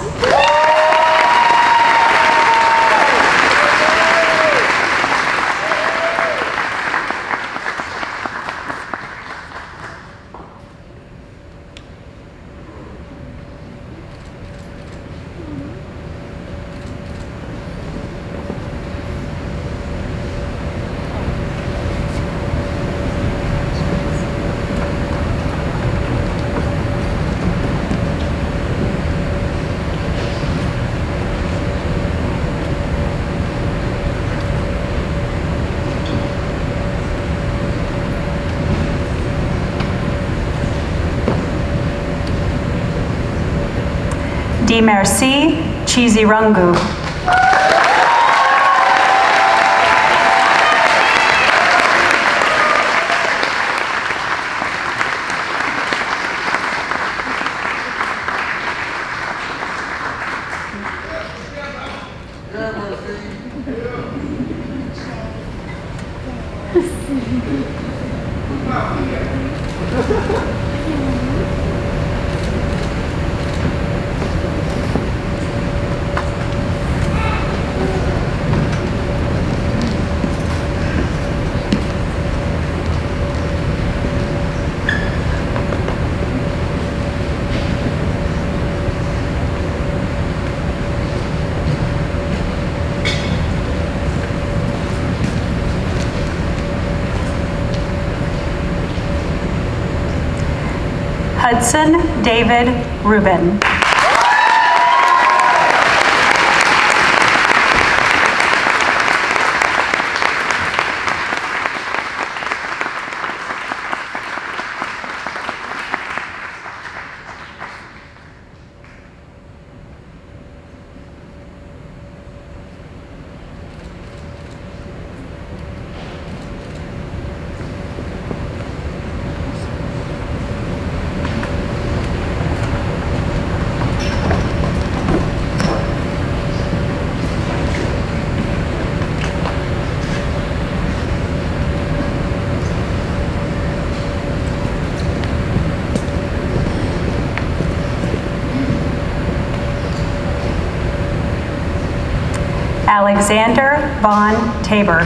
Di Merci Chizirungu. Hudson David Rubin. Alexander Von Tabor.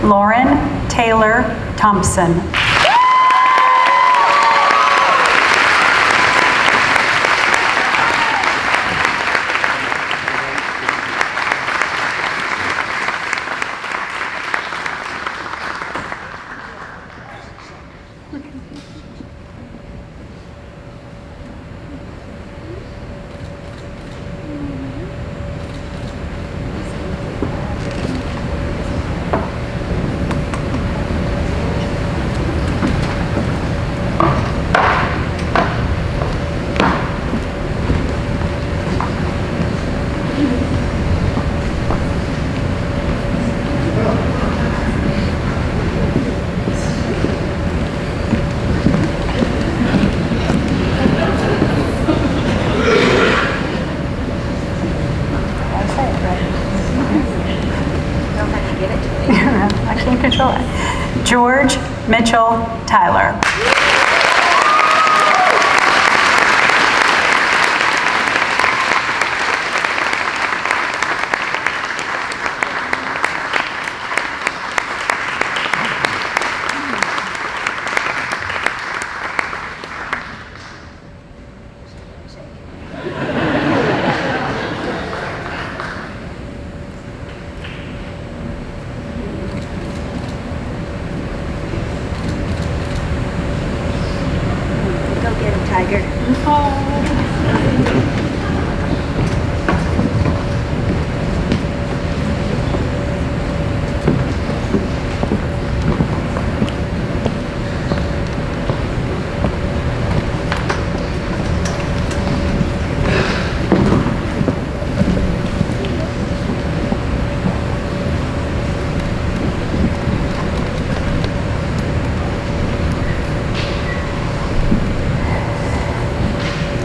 Lauren Taylor Thompson. I can't control it. George Mitchell Tyler.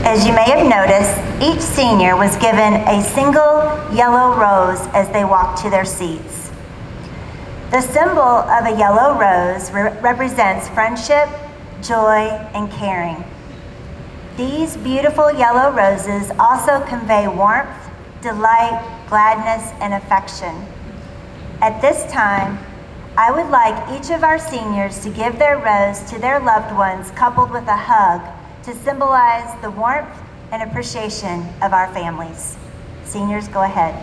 As you may have noticed, each senior was given a single yellow rose as they walked to their seats. The symbol of a yellow rose represents friendship, joy, and caring. These beautiful yellow roses also convey warmth, delight, gladness, and affection. At this time, I would like each of our seniors to give their rose to their loved ones, coupled with a hug, to symbolize the warmth and appreciation of our families. Seniors, go ahead.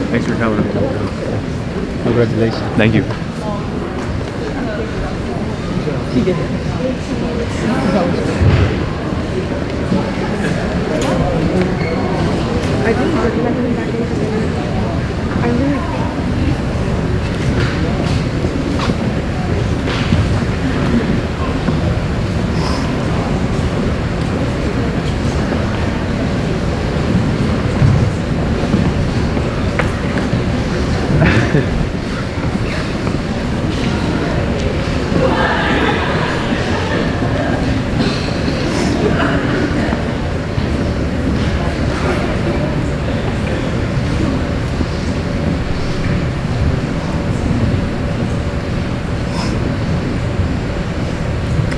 Thanks for coming. Congratulations. Thank you.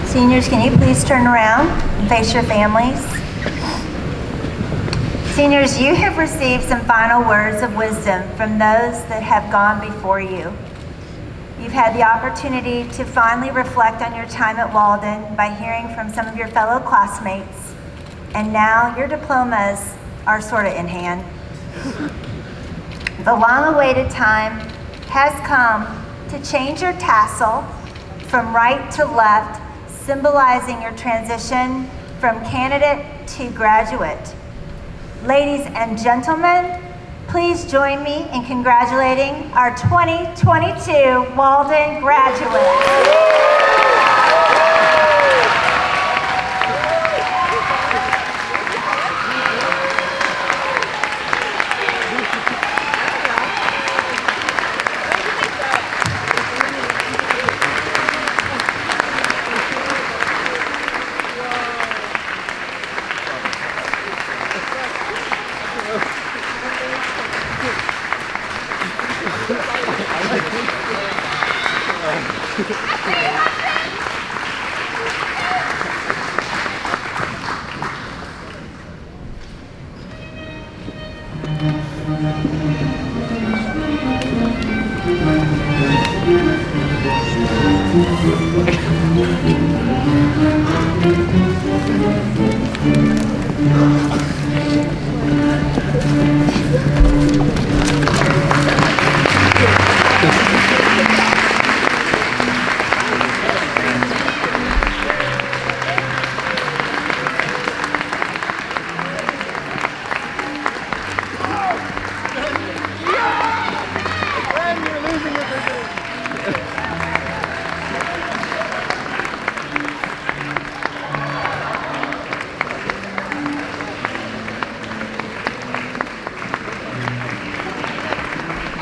Seniors, can you please turn around and face your families? Seniors, you have received some final words of wisdom from those that have gone before you. You've had the opportunity to finally reflect on your time at Walden by hearing from some of your fellow classmates, and now your diplomas are sort of in hand. The long-awaited time has come to change your tassel from right to left, symbolizing your transition from candidate to graduate. Ladies and gentlemen, please join me in congratulating our 2022 Walden graduates.